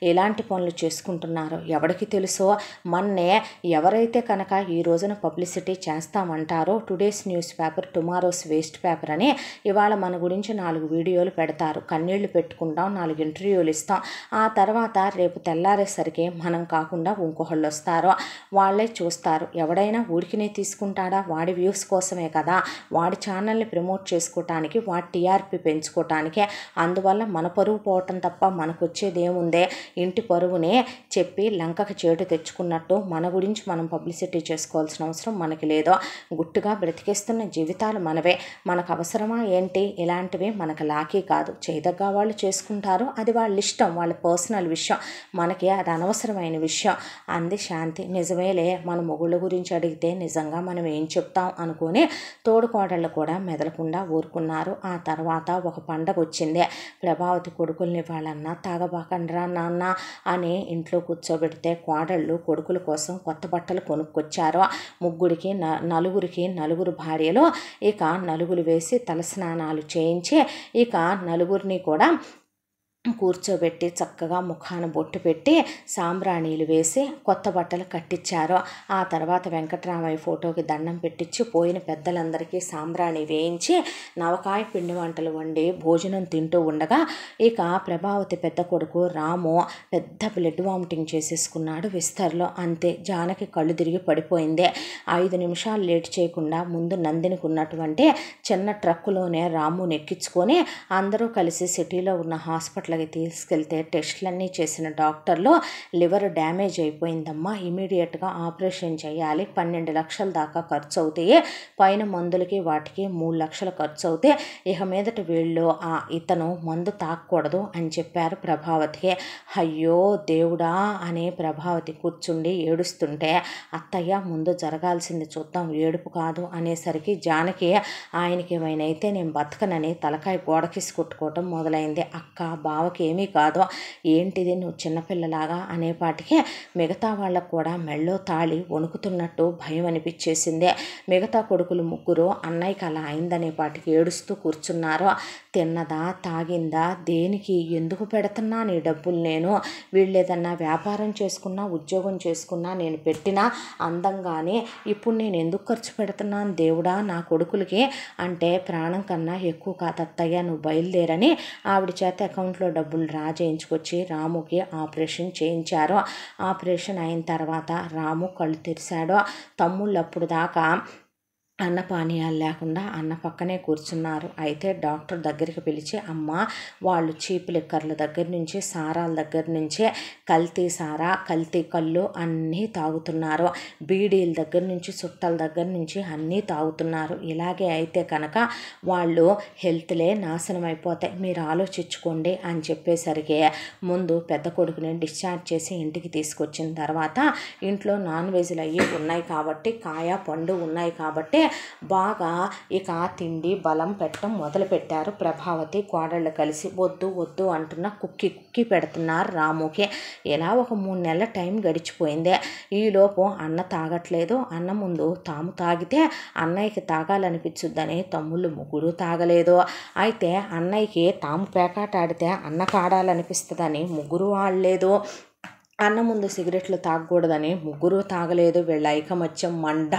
ఎలాంటి పనులు చేసుకుంటున్నారో ఎవరికి తెలుసో. మొన్నే ఎవరైతే కనుక ఈ రోజున పబ్లిసిటీ చేస్తామంటారో, today's newspaper tomorrow's waste paper అని ఇవాళ మన గురించి 4 వీడియోలు పెడతారు, కన్నీళ్లు పెట్టుకుంటాం, 4 ఇంటర్వ్యూలు ఇస్తాం. ఆ తర్వాత రేపు తెల్లారేసరికి మనం కాకుండా ఇంకొకళ్ళు వస్తారు, వాళ్ళే చూస్తారు. ఎవడైనా ఊరికినే తీసుకుంటాడా? వాడి వ్యూస్ కోసమే కదా, వాడి ఛానల్ని ప్రమోట్ చేసుకోవటానికి, వాడి టీఆర్పీ పెంచుకోవటానికి. అందువల్ల మన పరువు పోవటం తప్ప మనకు వచ్చేది ఏముందే? ఇంటి పరువునే చెప్పి లంకకు చేటు తెచ్చుకున్నట్టు మన గురించి మనం పబ్లిసిటీ చేసుకోవాల్సిన అవసరం మనకి లేదో. గుట్టుగా బ్రతికేస్తున్న జీవితాలు మనవే. మనకు అవసరమా ఏంటి? ఇలాంటివి మనకు లాకీ కాదు. చేయదగ్గ వాళ్ళు చేసుకుంటారు, అది వాళ్ళ ఇష్టం, వాళ్ళ పర్సనల్ విషయం, మనకి అది అనవసరమైన విషయం అంది శాంతి. నిజమేలే, మన మొగుళ్ళ గురించి అడిగితే నిజంగా మనం ఏం చెప్తాం అనుకుని తోడుకోడళ్ళు కూడా మెదలకుండా ఊరుకున్నారు. ఆ తర్వాత ఒక పండగ వచ్చింది. ప్రభావతి కొడుకుల్ని వాళ్ళన్నా తాగబాకండ్రా నాన్న అని ఇంట్లో కూర్చోబెడితే కోడళ్ళు కొడుకుల కోసం కొత్త బట్టలు కొనుక్కొచ్చారు. నలుగురికి 4 భార్యలు ఇక నలుగులు వేసి తలస్నానాలు చేయించి ఇక నలుగురిని కూడా కూర్చోబెట్టి చక్కగా ముఖాన బొట్టు పెట్టి సాంబ్రాణీలు వేసి కొత్త బట్టలు కట్టించారు. ఆ తర్వాత వెంకట్రామయ్య ఫోటోకి దండం పెట్టించి పోయిన పెద్దలందరికీ సాంబ్రాణి వేయించి నవకాయ పిండి వంటలు వండి భోజనం తింటూ ఉండగా ఇక ప్రభావతి పెద్ద కొడుకు రాము పెద్ద బ్లడ్ వామిటింగ్ చేసేసుకున్నాడు విస్తర్లో. అంతే, జానకి కళ్ళు తిరిగి పడిపోయింది. 5 నిమిషాలు లేట్ చేయకుండా ముందు నందినికి ఉన్నటువంటి చిన్న ట్రక్కులోనే రాముని ఎక్కించుకొని అందరూ కలిసి సిటీలో ఉన్న హాస్పిటల్కి తీసుకెళ్తే టెస్టులన్నీ చేసిన డాక్టర్లు లివర్ డ్యామేజ్ అయిపోయిందమ్మా, ఇమీడియట్గా ఆపరేషన్ చేయాలి, 12 లక్షల దాకా ఖర్చు అవుతాయి, పైన మందులకి వాటికి 3 లక్షలు ఖర్చు అవుతాయి, ఇక మీదట వీళ్ళు ఇతను మందు తాకూడదు అని చెప్పారు ప్రభావతికి. అయ్యో దేవుడా అని ప్రభావతి కూర్చుండి ఏడుస్తుంటే, అత్తయ్య ముందు జరగాల్సింది చూద్దాం, ఏడుపు కాదు అనేసరికి జానకి ఆయనకి ఏమైనా నేను బతకనని తలకాయ గోడకిసి కొట్టుకోవటం మొదలైంది. అక్క బావకి ఏమీ కాదు, ఏంటిది నువ్వు చిన్నపిల్లలాగా అనేపాటికి మిగతా వాళ్ళకు కూడా మెళ్ళో తాళి వణుకుతున్నట్టు భయం అనిపించేసింది. మిగతా కొడుకులు 3 అన్నయ్యకి అలా అయిందనేపాటికి ఏడుస్తూ కూర్చున్నారు. తిన్నదా, తాగిందా, దేనికి, ఎందుకు పెడుతున్నా నీ డబ్బులు నేను? వీళ్ళు ఏదన్నా వ్యాపారం చేసుకున్నా, ఉద్యోగం చేసుకున్నా, నేను పెట్టిన అందంగానే ఇప్పుడు నేను ఎందుకు ఖర్చు పెడుతున్నాను దేవుడా నా కొడుకులకి అంటే, ప్రాణం కన్నా ఎక్కువ కాదత్తయ్య, నువ్వు బయలుదేరని ఆవిడ చేత అకౌంట్లో డబ్బులు డ్రా చేయించుకొచ్చి రాముకి ఆపరేషన్ చేయించారు. ఆపరేషన్ అయిన తర్వాత రాము కళ్ళు తెరిచాడు. తమ్ముళ్ళు అప్పుడు దాకా అన్నపానీయాలు లేకుండా అన్న పక్కనే కూర్చున్నారు. అయితే డాక్టర్ దగ్గరికి పిలిచి, అమ్మ వాళ్ళు చీప్ లిక్కర్ల దగ్గర నుంచి సారాల దగ్గర నుంచే కల్తీ సారా, కల్తీ కళ్ళు అన్నీ తాగుతున్నారు. బీడీల దగ్గర నుంచి చుట్టల దగ్గర నుంచి అన్నీ తాగుతున్నారు. ఇలాగే అయితే కనుక వాళ్ళు హెల్త్లే నాశనం అయిపోతాయి, మీరు ఆలోచించుకోండి అని చెప్పేసరికి ముందు పెద్ద కొడుకుని డిశ్చార్జ్ చేసి ఇంటికి తీసుకొచ్చిన తర్వాత ఇంట్లో నాన్ వెజ్లు అయ్యి ఉన్నాయి కాబట్టి, కాయ పండు ఉన్నాయి కాబట్టి బాగా ఇక తిండి బలం పెట్టడం మొదలుపెట్టారు. ప్రభావతి కోడళ్ళు కలిసి వద్దు వద్దు అంటున్న కుక్కి పెడుతున్నారు రాముకి. ఇలా ఒక 3 నెలల టైం గడిచిపోయింది. ఈలోపు అన్న తాగట్లేదు. అన్న ముందు తాము తాగితే అన్నయ్యకి తాగాలనిపించుద్దని తమ్ముళ్ళు ముగ్గురు తాగలేదు. అయితే అన్నయ్యకి తాము పేకాట ఆడితే అన్నకు ఆడాలనిపిస్తుందని ముగ్గురు ఆడలేదు. అన్న ముందు సిగరెట్లు తాగకూడదని ముగ్గురు తాగలేదు. వీళ్ళ ఐకమత్యం మండ.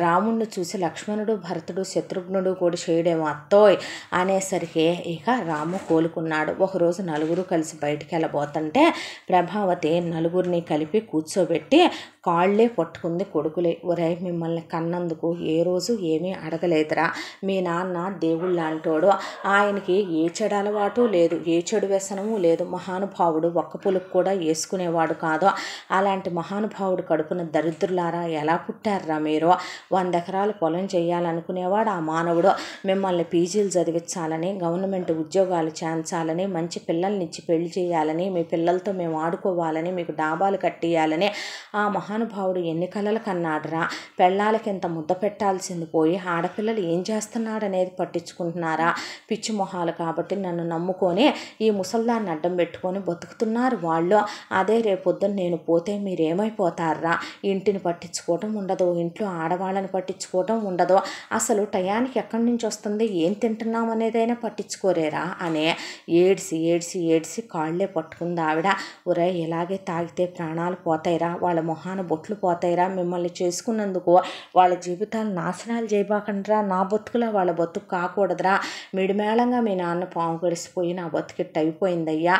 రాముణ్ణి చూసి లక్ష్మణుడు, భరతుడు, శత్రుఘ్నుడు కూడా చేయడేమో అత్తోయ్ అనేసరికి ఇక రాము కోలుకున్నాడు. ఒకరోజు నలుగురు కలిసి బయటికి వెళ్ళబోతుంటే ప్రభావతి నలుగురిని కలిపి కూర్చోబెట్టి కాళ్ళే పట్టుకుంది కొడుకులే. ఒరే, మిమ్మల్ని కన్నందుకు ఏ రోజు ఏమీ అడగలేదురా. మీ నాన్న దేవుళ్ళంటోడు, ఆయనకి ఏ చెడు అలవాటు లేదు, ఏ చెడు వ్యసనము లేదు. మహానుభావుడు ఒక్క పులుకు కూడా వేసుకునేవాడు కాదు. అలాంటి మహానుభావుడు కడుపున దరిద్రులారా ఎలా పుట్టారా మీరు? 100 ఎకరాలు పొలం చేయాలనుకునేవాడు ఆ మానవుడు. మిమ్మల్ని పీజీలు చదివించాలని, గవర్నమెంట్ ఉద్యోగాలు చేయించాలని, మంచి పిల్లల్నిచ్చి పెళ్లి చేయాలని, మీ పిల్లలతో మేము ఆడుకోవాలని, మీకు డాబాలు కట్టియాలని ఆ మహానుభావుడు ఎన్ని కలలు కన్నాడురా. పెళ్ళాలకి ఇంత ముద్ద పెట్టాల్సింది పోయి ఆడపిల్లలు ఏం చేస్తున్నాడనేది పట్టించుకుంటున్నారా? పిచ్చి మొహాలు కాబట్టి నన్ను నమ్ముకొని ఈ ముసల్దాన్ని అడ్డం పెట్టుకొని బతుకుతున్నారు వాళ్ళు. అదే రేపొద్దున నేను పోతే మీరేమైపోతారా? ఇంటిని పట్టించుకోవటం ఉండదు, ఇంట్లో ఆడవాళ్ళని పట్టించుకోవటం ఉండదు, అసలు టయానికి ఎక్కడి నుంచి వస్తుంది, ఏం తింటున్నాం అనేదైనా పట్టించుకోరేరా అని ఏడ్చి కాళ్ళే పట్టుకుంది ఆవిడ. ఒరే, ఇలాగే తాగితే ప్రాణాలు పోతాయిరా, వాళ్ళ మొహాన బొట్లు పోతాయిరా. మిమ్మల్ని చేసుకున్నందుకు వాళ్ళ జీవితాలు నాశనాలు చేయబాకండ్రా. నా బతుకులా వాళ్ళ బతుకు కాకూడదురా. మిడిమేళంగా మీ నాన్న పాము గడిసిపోయి నా బతుకిట్టు అయిపోయిందయ్యా.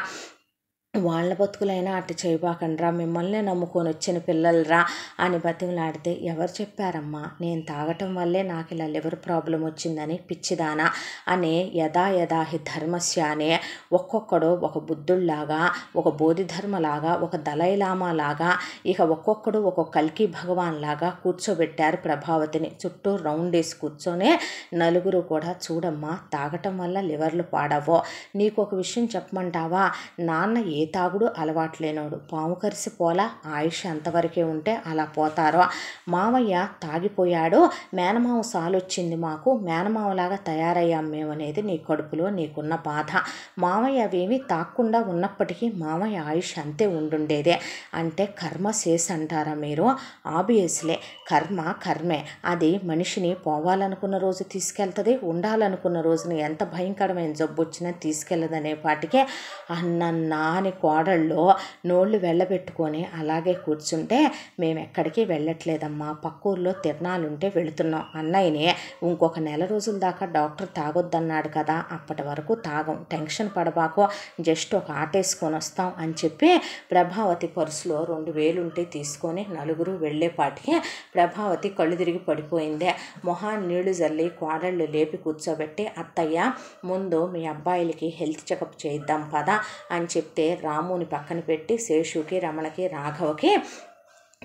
వాళ్ళ బతుకులైనా అటు చేయబాకండ్రా, మిమ్మల్నే నమ్ముకొని వచ్చిన పిల్లలరా అని బతిమలాడితే, ఎవరు చెప్పారమ్మా నేను తాగటం వల్లే నాకు ఇలా లివర్ ప్రాబ్లం వచ్చిందని? పిచ్చిదానా అని యథాహి ధర్మస్య అనే ఒక్కొక్కడు ఒక బుద్ధుళ్లాగా, ఒక బోధిధర్మలాగా, ఒక దలైలామాలాగా, ఇక ఒక్కొక్కడు ఒక కల్కి భగవాన్ లాగా కూర్చోబెట్టారు ప్రభావతిని. చుట్టూ రౌండ్ వేసి కూర్చొనే నలుగురు కూడా, చూడమ్మా తాగటం వల్ల లివర్లు పాడవో. నీకు ఒక విషయం చెప్పమంటావా? నాన్న ఏ తాగుడు అలవాట్లేనోడు, పాము కరిసి పోలా, ఆయుష్ అంతవరకే ఉంటే అలా పోతారో. మావయ్య తాగిపోయాడు, మేనమావ సాలొచ్చింది మాకు, మేనమావలాగా తయారయ్యాం మేమనేది నీ కడుపులో నీకున్న బాధ. మావయ్య అవేమీ తాక్కుండా ఉన్నప్పటికీ మావయ్య ఆయుష్ అంతే ఉండుండేదే. అంటే కర్మ చేసి అంటారా మీరు? ఆబ్వియస్లే కర్మే. అది మనిషిని పోవాలనుకున్న రోజు తీసుకెళ్తుంది, ఉండాలనుకున్న రోజున ఎంత భయంకరమైన జబ్బు వచ్చినా తీసుకెళ్ళదనే పాటికే అన్నన్నా అని కోడళ్ళు నోళ్ళు వెళ్ళబెట్టుకొని అలాగే కూర్చుంటే, మేము ఎక్కడికి వెళ్ళట్లేదమ్మా, పక్కూర్లో తిరణాలుంటే వెళుతున్నాం. అన్నయ్యని ఇంకొక నెల రోజుల దాకా డాక్టర్ తాగొద్దన్నాడు కదా, అప్పటి వరకు తాగం, టెన్షన్ పడబాకో, జస్ట్ ఒక ఆటేసుకొని వస్తాం అని చెప్పి ప్రభావతి పర్సులో 2000 ఉంటే తీసుకొని నలుగురు వెళ్ళేపాటికి ప్రభావతి కళ్ళు తిరిగి పడిపోయిందే. మొహాన్ని నీళ్లు జల్లి కోడళ్ళు లేపి కూర్చోబెట్టి, అత్తయ్య ముందు మీ అబ్బాయిలకి హెల్త్ చెకప్ చేయిద్దాం పదా అని చెప్తే రాముని పక్కన పెట్టి శేషుకి, రమణకి, రాఘవకి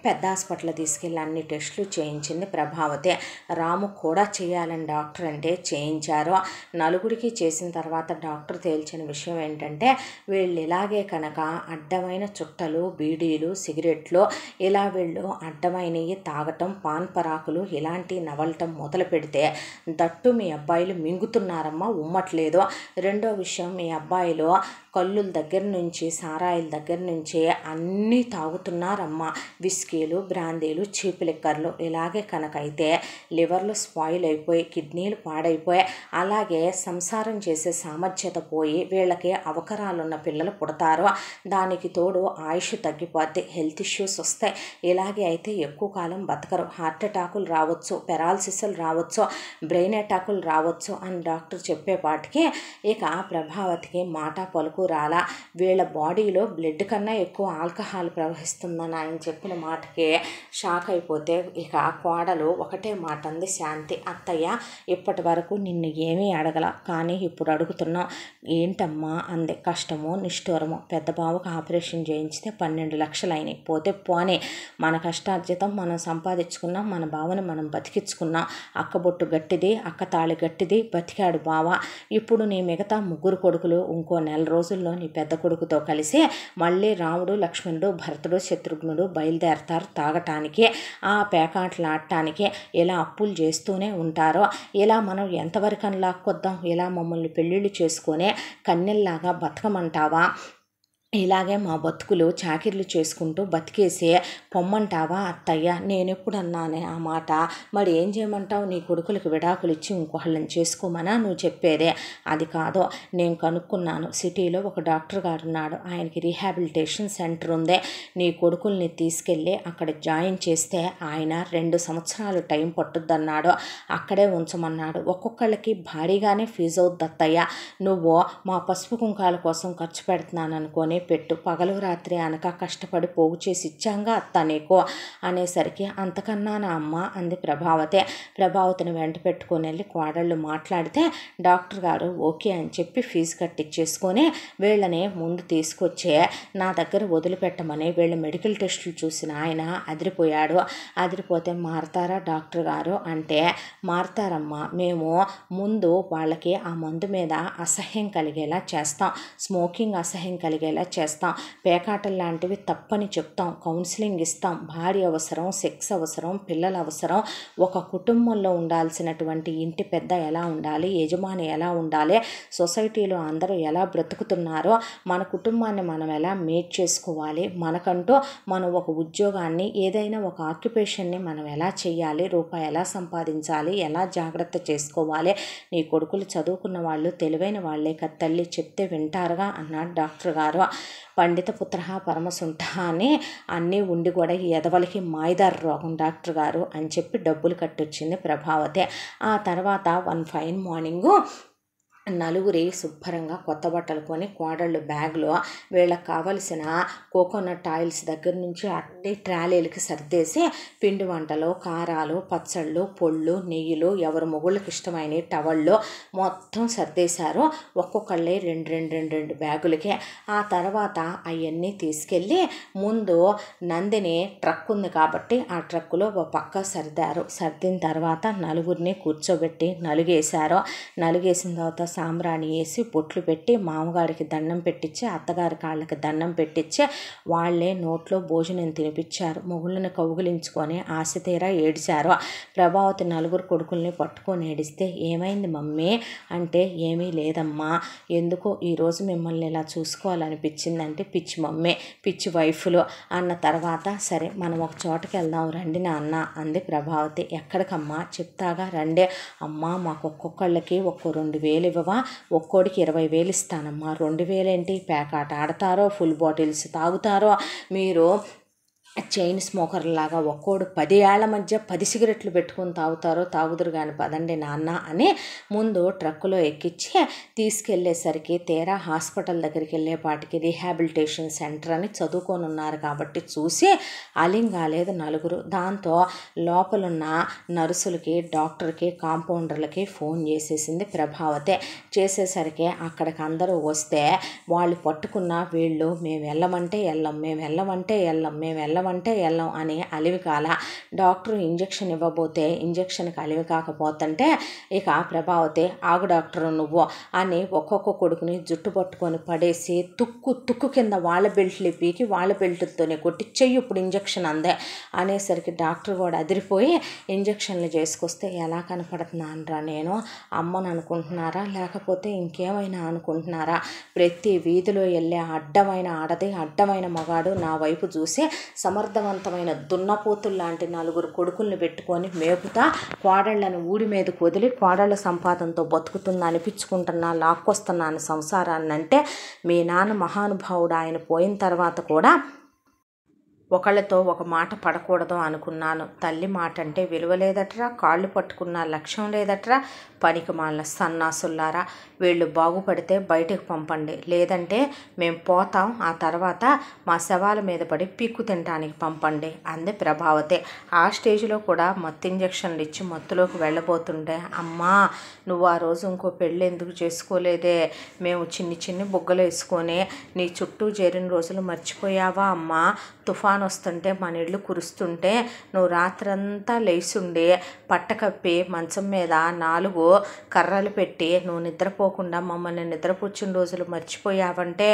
పెద్ద హాస్పిటల్ తీసుకెళ్ళి అన్ని టెస్టులు చేయించింది ప్రభావతి. రాము కూడా చేయాలని డాక్టర్ అంటే చేయించారు. నలుగురికి చేసిన తర్వాత డాక్టర్ తేల్చిన విషయం ఏంటంటే, వీళ్ళు ఇలాగే కనుక అడ్డమైన చుట్టలు, బీడీలు, సిగరెట్లు ఇలా వీళ్ళు అడ్డమైనవి తాగటం, పాన్ పరాకులు ఇలాంటివి నవలటం మొదలు పెడితే, దట్టు మీ అబ్బాయిలు మింగుతున్నారమ్మా, ఉమ్మట్లేదు. రెండో విషయం, మీ అబ్బాయిలు కళ్ళుల దగ్గర నుంచి, సారాయిల దగ్గర నుంచి అన్నీ తాగుతున్నారమ్మా. విస్కీలు, బ్రాందీలు, చీప్ లిక్కర్లు. ఇలాగే కనుకైతే లివర్లు స్పాయిల్ అయిపోయి, కిడ్నీలు పాడైపోయి, అలాగే సంసారం చేసే సామర్థ్యత పోయి వీళ్ళకి అవకరాలున్న పిల్లలు పుడతారు. దానికి తోడు ఆయుష్ తగ్గిపోద్ది, హెల్త్ ఇష్యూస్ వస్తాయి. ఇలాగే అయితే ఎక్కువ కాలం బతకరు, హార్ట్ అటాకులు రావచ్చు, పెరాలసిస్లు రావచ్చు, బ్రెయిన్ అటాకులు రావచ్చు అని డాక్టర్ చెప్పేపాటికి ఇక ప్రభావతికి మాట పలుకు రాలా. వీళ్ళ బాడీలో బ్లడ్ కన్నా ఎక్కువ ఆల్కహాల్ ప్రవహిస్తుందని ఆయన చెప్పిన మాట మాటకి షాక్ అయిపోతే ఇక కోడలు ఒకటే మాట అంది శాంతి, అత్తయ్య ఇప్పటి వరకు నిన్ను ఏమీ అడగల, కానీ ఇప్పుడు అడుగుతున్నాం ఏంటమ్మా అంది. కష్టమో నిష్ఠూరమో, పెద్ద బావకు ఆపరేషన్ చేయించితే 12 లక్షలు అయినాయి, పోతే పోనీ మన కష్టార్జితం మనం సంపాదించుకున్నాం, మన బావని మనం బతికించుకున్నాం, అక్క బొట్టు గట్టిది, అక్క తాళి గట్టిది, బతికాడు బావ. ఇప్పుడు నీ మిగతా 3 కొడుకులు ఇంకో నెల రోజుల్లో నీ పెద్ద కొడుకుతో కలిసి మళ్ళీ రాముడు లక్ష్మణుడు భరతుడు శత్రుఘ్నుడు బయలుదేరతారు తాగటానికి, ఆ పేకాటలాడటానికి. ఇలా అప్పులు చేస్తూనే ఉంటారో, ఇలా మనం ఎంతవరకు లాక్కొద్దాం, ఇలా మమ్మల్ని పెళ్ళిళ్ళు చేసుకునే కన్నెల్లాగా బతకమంటావా, ఇలాగే మా బతుకులు చాకిర్లు చేసుకుంటూ బతికేసే పొమ్మంటావా అత్తయ్య? నేనెప్పుడు అన్నానే ఆ మాట? మరి ఏం చేయమంటావు? నీ కొడుకులకు విడాకులు ఇచ్చి ఇంకొకళ్ళని చేసుకోమనా నువ్వు చెప్పేదే? అది కాదో, నేను కనుక్కున్నాను, సిటీలో ఒక డాక్టర్ గారు ఉన్నాడు, ఆయనకి రీహాబిలిటేషన్ సెంటర్ ఉంది, నీ కొడుకుల్ని తీసుకెళ్ళి అక్కడ జాయిన్ చేస్తే ఆయన 2 సంవత్సరాలు టైం పట్టుద్దన్నాడు, అక్కడే ఉంచమన్నాడు. ఒక్కొక్కళ్ళకి భారీగానే ఫీజు అవుద్ది అత్తయ్య, నువ్వు మా పసుపు కుంకాల కోసం ఖర్చు పెడుతున్నాను అనుకొని పెట్టు, పగలు రాత్రి అనక కష్టపడి పోగు చేసి ఇచ్చాంగా అత్త నీకు అనేసరికి, అంతకన్నా నా అమ్మ అంది ప్రభావతి. ప్రభావతిని వెంట పెట్టుకొని వెళ్ళి కోడళ్ళు మాట్లాడితే డాక్టర్ గారు ఓకే అని చెప్పి ఫీజు కట్టించేసుకొని వీళ్ళని ముందు తీసుకొచ్చే నా దగ్గర వదిలిపెట్టమని వీళ్ళ మెడికల్ టెస్టులు చూసిన ఆయన అదిరిపోయాడు. అదిరిపోతే మారతారా డాక్టర్ గారు అంటే, మారతారమ్మా, మేము ముందు వాళ్ళకి ఆ మందు మీద అసహ్యం కలిగేలా చేస్తాం, స్మోకింగ్ అసహ్యం కలిగేలా చేస్తాం, పేకాటలు లాంటివి తప్పని చెప్తాం, కౌన్సిలింగ్ ఇస్తాం, భార్య అవసరం, సెక్స్ అవసరం, పిల్లల అవసరం, ఒక కుటుంబంలో ఉండాల్సినటువంటి ఇంటి పెద్ద ఎలా ఉండాలి, యజమాని ఎలా ఉండాలి, సొసైటీలో అందరూ ఎలా బ్రతుకుతున్నారో, మన కుటుంబాన్ని మనం ఎలా మేట్ చేసుకోవాలి, మనకంటూ మనం ఒక ఉద్యోగాన్ని ఏదైనా ఒక ఆక్యుపేషన్ని మనం ఎలా చేయాలి, రూపాయి ఎలా సంపాదించాలి, ఎలా జాగ్రత్త చేసుకోవాలి, నీ కొడుకులు చదువుకున్న వాళ్ళు తెలివైన వాళ్ళే కదా తల్లి, చెప్తే వింటారుగా అన్నాడు డాక్టర్ గారు. పండిత పుత్ర పరమసుంఠ అని అన్నీ ఉండి కూడా ఈ ఎదవలకి మాయదారు రోగం డాక్టర్ గారు అని చెప్పి డబ్బులు కట్టొచ్చింది ప్రభావతి. ఆ తర్వాత వన్ ఫైన్ మార్నింగు నలుగురి శుభ్రంగా కొత్త బట్టలు కొని కోడళ్ళు బ్యాగ్లో వీళ్ళకి కావలసిన కోకోనట్ ఆయిల్స్ దగ్గర నుంచి అన్ని ట్రాలీలకి సర్దేసి పిండి వంటలు, కారాలు, పచ్చళ్ళు, పొళ్ళు, నెయ్యిలు, ఎవరు మొగుళ్ళకి ఇష్టమైన టవళ్ళు మొత్తం సర్దేశారు, ఒక్కొక్కళ్ళే 2 బ్యాగులకి. ఆ తర్వాత అవన్నీ తీసుకెళ్ళి ముందు నందిని ట్రక్ ఉంది కాబట్టి ఆ ట్రక్కులో ఒక పక్క సర్దారు. సర్దిన తర్వాత నలుగురిని కూర్చోబెట్టి నలుగేశారు. నలుగేసిన తర్వాత సాంబ్రాణి వేసి బొట్లు పెట్టి మామగారికి దండం పెట్టించి అత్తగారి కాళ్ళకి దండం పెట్టించి వాళ్ళే నోట్లో భోజనం తినిపించారు. మొగుళ్ళని కౌగిలించుకొని ఆశ తీరా ఏడిచారు. ప్రభావతి నలుగురు కొడుకుల్ని పట్టుకొని ఏడిస్తే, ఏమైంది మమ్మీ అంటే, ఏమీ లేదమ్మా, ఎందుకో ఈరోజు మిమ్మల్ని ఇలా చూసుకోవాలనిపించిందంటే, పిచ్చి మమ్మీ, పిచ్చి వైఫ్లు అన్న తర్వాత, సరే మనం ఒక చోటకి వెళ్దాం రండి నాన్న అంది ప్రభావతి. ఎక్కడికమ్మా? చెప్తాగా రండి. అమ్మా మాకు ఒక్కొక్కళ్ళకి 2,000 ఇవ్వవా? ఒక్కోడికి 20,000 ఇస్తానమ్మా. 2,000 ఏంటి? పేకాట ఆడతారో, ఫుల్ బాటిల్స్ తాగుతారో, మీరు చైన్ స్మోకర్లాగా ఒక్కోడు 10 ఏళ్ల మధ్య 10 సిగరెట్లు పెట్టుకొని తాగుదురు కానీ పదండి నాన్న అని ముందు ట్రక్కులో ఎక్కించి తీసుకెళ్లేసరికి తీరా హాస్పిటల్ దగ్గరికి వెళ్ళేపాటికి రీహాబిలిటేషన్ సెంటర్ అని చదువుకొని ఉన్నారు కాబట్టి చూసి అలింగాలేదు నలుగురు. దాంతో లోపలున్న నర్సులకి, డాక్టర్కి, కాంపౌండర్లకి ఫోన్ చేసేసింది ప్రభావతి. చేసేసరికి అక్కడికి అందరూ వస్తే వాళ్ళు పట్టుకున్న వీళ్ళు మేము వెళ్ళమంటే వెళ్ళం, మేము వెళ్ళమంటే వెళ్ళం, మేము వెళ్ళమంటే వెళ్ళం అని అలివి కాల. డాక్టర్ ఇంజక్షన్ ఇవ్వబోతే ఇంజక్షన్కి అలివి కాకపోతుంటే ఇక ప్రభావతి, ఆగు డాక్టర్ నువ్వు అని ఒక్కొక్క కొడుకుని జుట్టు పట్టుకొని పడేసి తుక్కు కింద వాళ్ళ బెల్ట్లు పీకి వాళ్ళ బెల్ట్తోనే కొట్టి చెయ్యి ఇప్పుడు ఇంజక్షన్ అందే అనేసరికి డాక్టర్ కూడా అదిరిపోయి ఇంజక్షన్లు చేసుకొస్తే, ఎలా కనపడుతున్నానరా నేను, అమ్మను అనుకుంటున్నారా లేకపోతే ఇంకేమైనా అనుకుంటున్నారా? ప్రతి వీధిలో వెళ్ళే అడ్డమైన ఆడది, అడ్డమైన మగాడు నా వైపు చూసి సమర్థవంతమైన దున్నపోతులు లాంటి 4 కొడుకుల్ని పెట్టుకొని మేపుతా కోడళ్లను ఊడి మీదకు వదిలి కోడళ్ల సంపాదనతో బతుకుతున్నా అనిపించుకుంటున్నా, లాక్కొస్తున్నాను సంసారాన్ని అంటే, మీ నాన్న మహానుభావుడు ఆయన పోయిన తర్వాత కూడా ఒకళ్ళతో ఒక మాట పడకూడదు అనుకున్నాను. తల్లి మాట అంటే విలువ లేదట్రా, కాళ్ళు పట్టుకున్న లక్ష్యం లేదట్రా. పనికి మాలిన సన్నాసుల్లారా, వీళ్ళు బాగుపడితే బయటకు పంపండి, లేదంటే మేము పోతాం, ఆ తర్వాత మా శవాల మీద పడి పీక్కు తినడానికి పంపండి అంది ప్రభావతి. ఆ స్టేజ్లో కూడా మత్తు ఇంజక్షన్లు ఇచ్చి మత్తులోకి వెళ్ళబోతుంటే, అమ్మా నువ్వు ఆ రోజు ఇంకో పెళ్ళి ఎందుకు చేసుకోలేదే, మేము చిన్ని చిన్ని బుగ్గలు వేసుకొని నీ చుట్టూ చేరిన రోజులు మర్చిపోయావా అమ్మా? తుఫాన్ వస్తుంటే మన ఇళ్ళు కురుస్తుంటే నువ్వు రాత్రంతా లేచుండి పట్టకప్పి మంచం మీద 4 కర్రలు పెట్టి నువ్వు నిద్రపోకుండా మమ్మల్ని నిద్రపుచ్చిన రోజులు మర్చిపోయావంటే,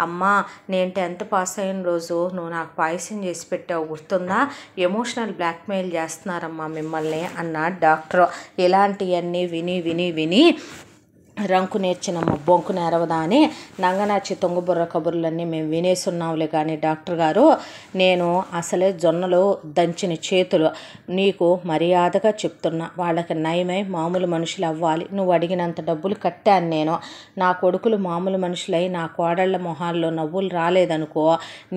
అమ్మా నేను 10th పాస్ అయిన రోజు నువ్వు నాకు పాయసం చేసి పెట్టావు గుర్తుందా? ఎమోషనల్ బ్లాక్మెయిల్ చేస్తున్నారమ్మా మిమ్మల్ని అన్న డాక్టర్. ఇలాంటివన్నీ విని విని విని రంకు నేర్చిన బొంకు నెరవదా అని నంగనాచి తొంగబుర్ర కబుర్లన్నీ మేము వినేసున్నాంలే. కానీ డాక్టర్ గారు, నేను అసలే జొన్నలు దంచిన చేతులు, నీకు మర్యాదగా చెప్తున్నా, వాళ్ళకి నయమై మామూలు మనుషులు అవ్వాలి. నువ్వు అడిగినంత డబ్బులు కట్టాను నేను. నా కొడుకులు మామూలు మనుషులై నా కోడళ్ళ మొహాల్లో నవ్వులు రాలేదనుకో,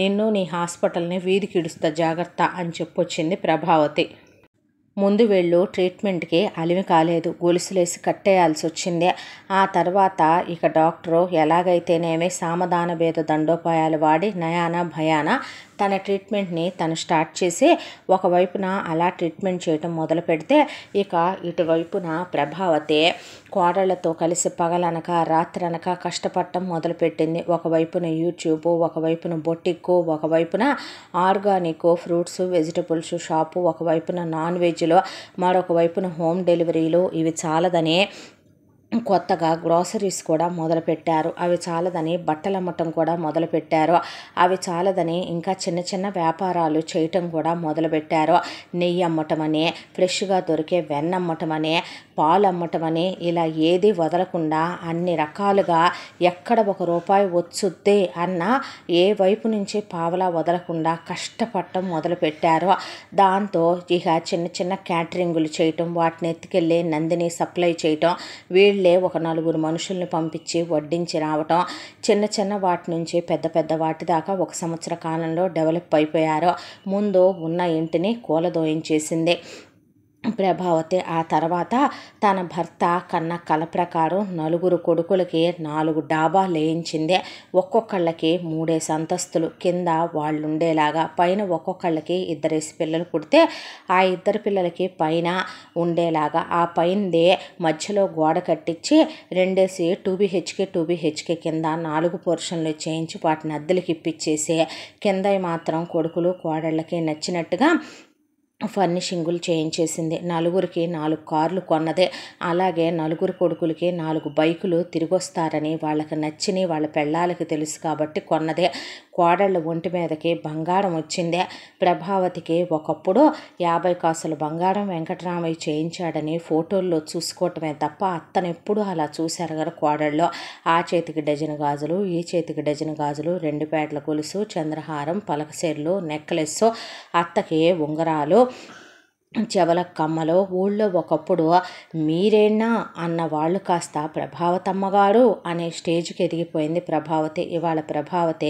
నిన్ను నీ హాస్పిటల్ని వీధికి ఇడుస్తా జాగ్రత్త అని చెప్పొచ్చింది ప్రభావతి. ముందు వీళ్ళు ట్రీట్మెంట్కి అలివి కాలేదు, గొలుసులేసి కట్టేయాల్సి వచ్చింది. ఆ తర్వాత ఇక డాక్టరు ఎలాగైతేనేమి సామధాన భేద దండోపాయాలు వాడి నయాన భయాన తన ట్రీట్మెంట్ని తను స్టార్ట్ చేసి ఒకవైపున అలా ట్రీట్మెంట్ చేయటం మొదలు పెడితే, ఇక ఇటువైపున ప్రభావతి కోడళ్లతో కలిసి పగలనక రాత్రనక కష్టపడటం మొదలుపెట్టింది. ఒకవైపున యూట్యూబ్, ఒకవైపున బొటిక్కు, ఒకవైపున ఆర్గానిక్ ఫ్రూట్స్ వెజిటబుల్స్ షాపు, ఒకవైపున నాన్ వెజ్లో, మరొక వైపున హోమ్ డెలివరీలు. ఇవి చాలదని కొత్తగా గ్రోసరీస్ కూడా మొదలుపెట్టారు. అవి చాలదని బట్టలు అమ్మటం కూడా మొదలుపెట్టారు. అవి చాలదని ఇంకా చిన్న చిన్న వ్యాపారాలు చేయటం కూడా మొదలుపెట్టారు. నెయ్యి అమ్మటమని, ఫ్రెష్గా దొరికే వెన్న అమ్మటమని, పాలు అమ్మటమని, ఇలా ఏది వదలకుండా అన్ని రకాలుగా ఎక్కడ ₹1 వచ్చుద్ది అన్న ఏ వైపు నుంచి పావలా వదలకుండా కష్టపడటం మొదలుపెట్టారు. దాంతో ఇక చిన్న చిన్న క్యాటరింగులు చేయటం, వాటిని ఎత్తుకెళ్ళి నందిని సప్లై చేయటం, వీళ్ళే ఒక 4 మనుషుల్ని పంపించి వడ్డించి రావటం, చిన్న చిన్న వాటి నుంచి పెద్ద పెద్ద వాటి దాకా 1 సంవత్సర కాలంలో డెవలప్ అయిపోయారు. ముందు ఉన్న ఇంటిని కూలదోయించేసింది ప్రభావతి. ఆ తర్వాత తన భర్త కన్న కల ప్రకారం 4 కొడుకులకి 4 డాబాలు వేయించింది. ఒక్కొక్కళ్ళకి 3 అంతస్తులు కింద వాళ్ళు ఉండేలాగా, పైన ఒక్కొక్కళ్ళకి 2 పిల్లలు పుడితే ఆ 2 పిల్లలకి పైన ఉండేలాగా, ఆ పైనదే మధ్యలో గోడ కట్టించి 2 2 BHK కింద 4 పోర్షన్లు చేయించి వాటిని అద్దెలకి ఇప్పించేసి, కింద మాత్రం కొడుకులు కోడళ్ళకి నచ్చినట్టుగా ఫర్నిషింగులు చేయించేసింది. 4కి 4 కార్లు కొన్నదే. అలాగే 4 కొడుకులకి 4 బైకులు తిరిగొస్తారని వాళ్ళకి నచ్చిని వాళ్ళ పెళ్ళాలకి తెలుసు కాబట్టి కొన్నదే. కోడళ్ళ ఒంటి మీదకి బంగారం వచ్చిందే. ప్రభావతికి ఒకప్పుడు 50 కాసుల బంగారం వెంకటరామయ్య చేయించాడని ఫోటోల్లో చూసుకోవటమే తప్ప అత్తనెప్పుడు అలా చూశారు కదా కోడళ్ళు. ఆ చేతికి డజను గాజులు, ఈ చేతికి డజను గాజులు, 2 పేటల గొలుసు, చంద్రహారం, పలకసేర్లు, నెక్లెస్, అత్తకి ఉంగరాలు, చెవల కమ్మలో. ఊళ్ళో ఒకప్పుడు మీరేనా అన్న వాళ్ళు కాస్త ప్రభావతమ్మగారు అనే స్టేజ్కి ఎదిగిపోయింది ప్రభావతి. ఇవాళ ప్రభావతి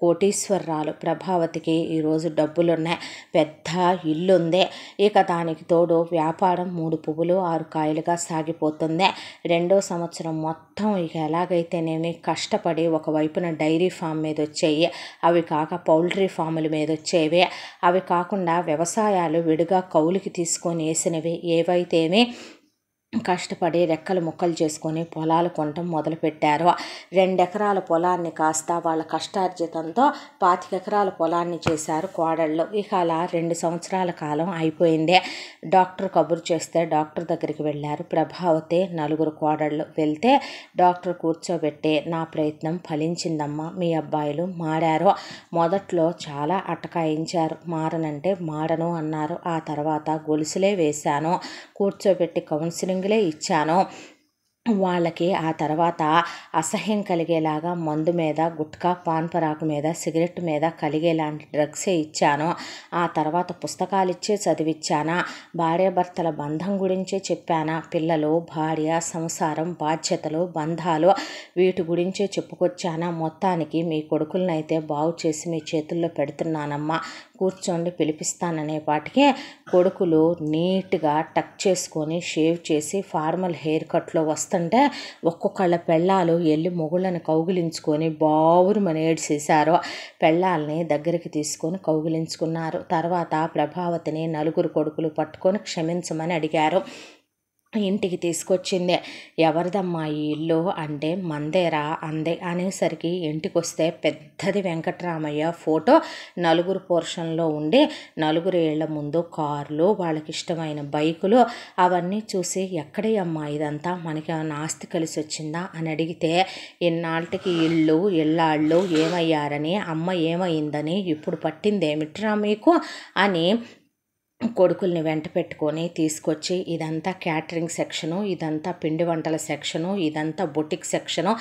కోటీశ్వరరాలు. ప్రభావతికి ఈరోజు డబ్బులున్నాయి, పెద్ద ఇల్లు ఉంది. ఇక దానికి తోడు వ్యాపారం 3 పువ్వులు 6 కాయలుగా సాగిపోతుంది. 2వ సంవత్సరం మొత్తం ఇక ఎలాగైతేనేమి కష్టపడి ఒకవైపున డైరీ ఫామ్ మీద వచ్చేవి, అవి కాక పౌల్ట్రీ ఫాముల మీద వచ్చేవి, అవి కాకుండా వ్యవసాయాలు విడిగా కౌలుకి తీసుకొని వేసినవి ఏవైతేమి కష్టపడి రెక్కలు ముక్కలు చేసుకొని పొలాలు కొనటం మొదలుపెట్టారు. 2 ఎకరాల పొలాన్ని కాస్త వాళ్ళ కష్టార్జితంతో 25 ఎకరాల పొలాన్ని చేశారు కోడళ్ళు. ఇక అలా 2 సంవత్సరాల కాలం అయిపోయింది. డాక్టర్ కబురు చేస్తే డాక్టర్ దగ్గరికి వెళ్ళారు ప్రభావతి, 4 కోడళ్ళు. వెళ్తే డాక్టర్ కూర్చోబెట్టి, నా ప్రయత్నం ఫలించిందమ్మా, మీ అబ్బాయిలు మారారు. మొదట్లో చాలా అటకాయించారు, మారనంటే మారను అన్నారు. ఆ తర్వాత గొలుసులే వేశాను, కూర్చోబెట్టి కౌన్సిలింగ్లే ఇచ్చాను. వాళ్ళకి ఆ తర్వాత అసహ్యం కలిగేలాగా మందు మీద, గుట్కా పాన్ పరాకు మీద, సిగరెట్ మీద కలిగేలాంటి డ్రగ్సే ఇచ్చాను. ఆ తర్వాత పుస్తకాలు ఇచ్చే చదివిచ్చానా, భార్యాభర్తల బంధం గురించే చెప్పానా, పిల్లలు, భార్య, సంసారం, బాధ్యతలు, బంధాలు వీటి గురించే చెప్పుకొచ్చానా. మొత్తానికి మీ కొడుకులనైతే బాగు చేసి మీ చేతుల్లో పెడుతున్నానమ్మా, కూర్చోండి పిలిపిస్తాననే పాటికి కొడుకులు నీట్గా టక్ చేసుకొని షేవ్ చేసి ఫార్మల్ హెయిర్ కట్లో వస్తుంటే ఒక్కొక్కళ్ళ పెళ్ళాలు వెళ్ళి మొగుళ్ళని కౌగిలించుకొని బావురుమని ఏడ్చేశారు. పెళ్ళాలని దగ్గరికి తీసుకొని కౌగిలించుకున్నారు. తర్వాత ప్రభావతిని నలుగురు కొడుకులు పట్టుకొని క్షమించమని అడిగారు. ఇంటికి తీసుకొచ్చింది. ఎవరిదమ్మా ఈ ఇల్లు అంటే మందేరా అందే అనేసరికి ఇంటికి వస్తే పెద్దది వెంకట్రామయ్య ఫోటో నలుగురు పోర్షన్లో ఉండి నలుగురు ఏళ్ల ముందు కార్లు, వాళ్ళకి ఇష్టమైన బైకులు అవన్నీ చూసి ఎక్కడే అమ్మా ఇదంతా, మనకి ఏమైనా ఆస్తి కలిసి వచ్చిందా అని అడిగితే ఇన్నాళ్ళకి ఇళ్ళు ఇళ్ళాళ్ళు ఏమయ్యారని, అమ్మ ఏమైందని ఇప్పుడు పట్టిందేమిట్రా మీకు అని కొడుకుల్ని వెంట పెట్టుకొని తీసుకొచ్చి ఇదంతా క్యాటరింగ్ సెక్షను, ఇదంతా పిండి వంటల సెక్షను, ఇదంతా బొటిక్ సెక్షను,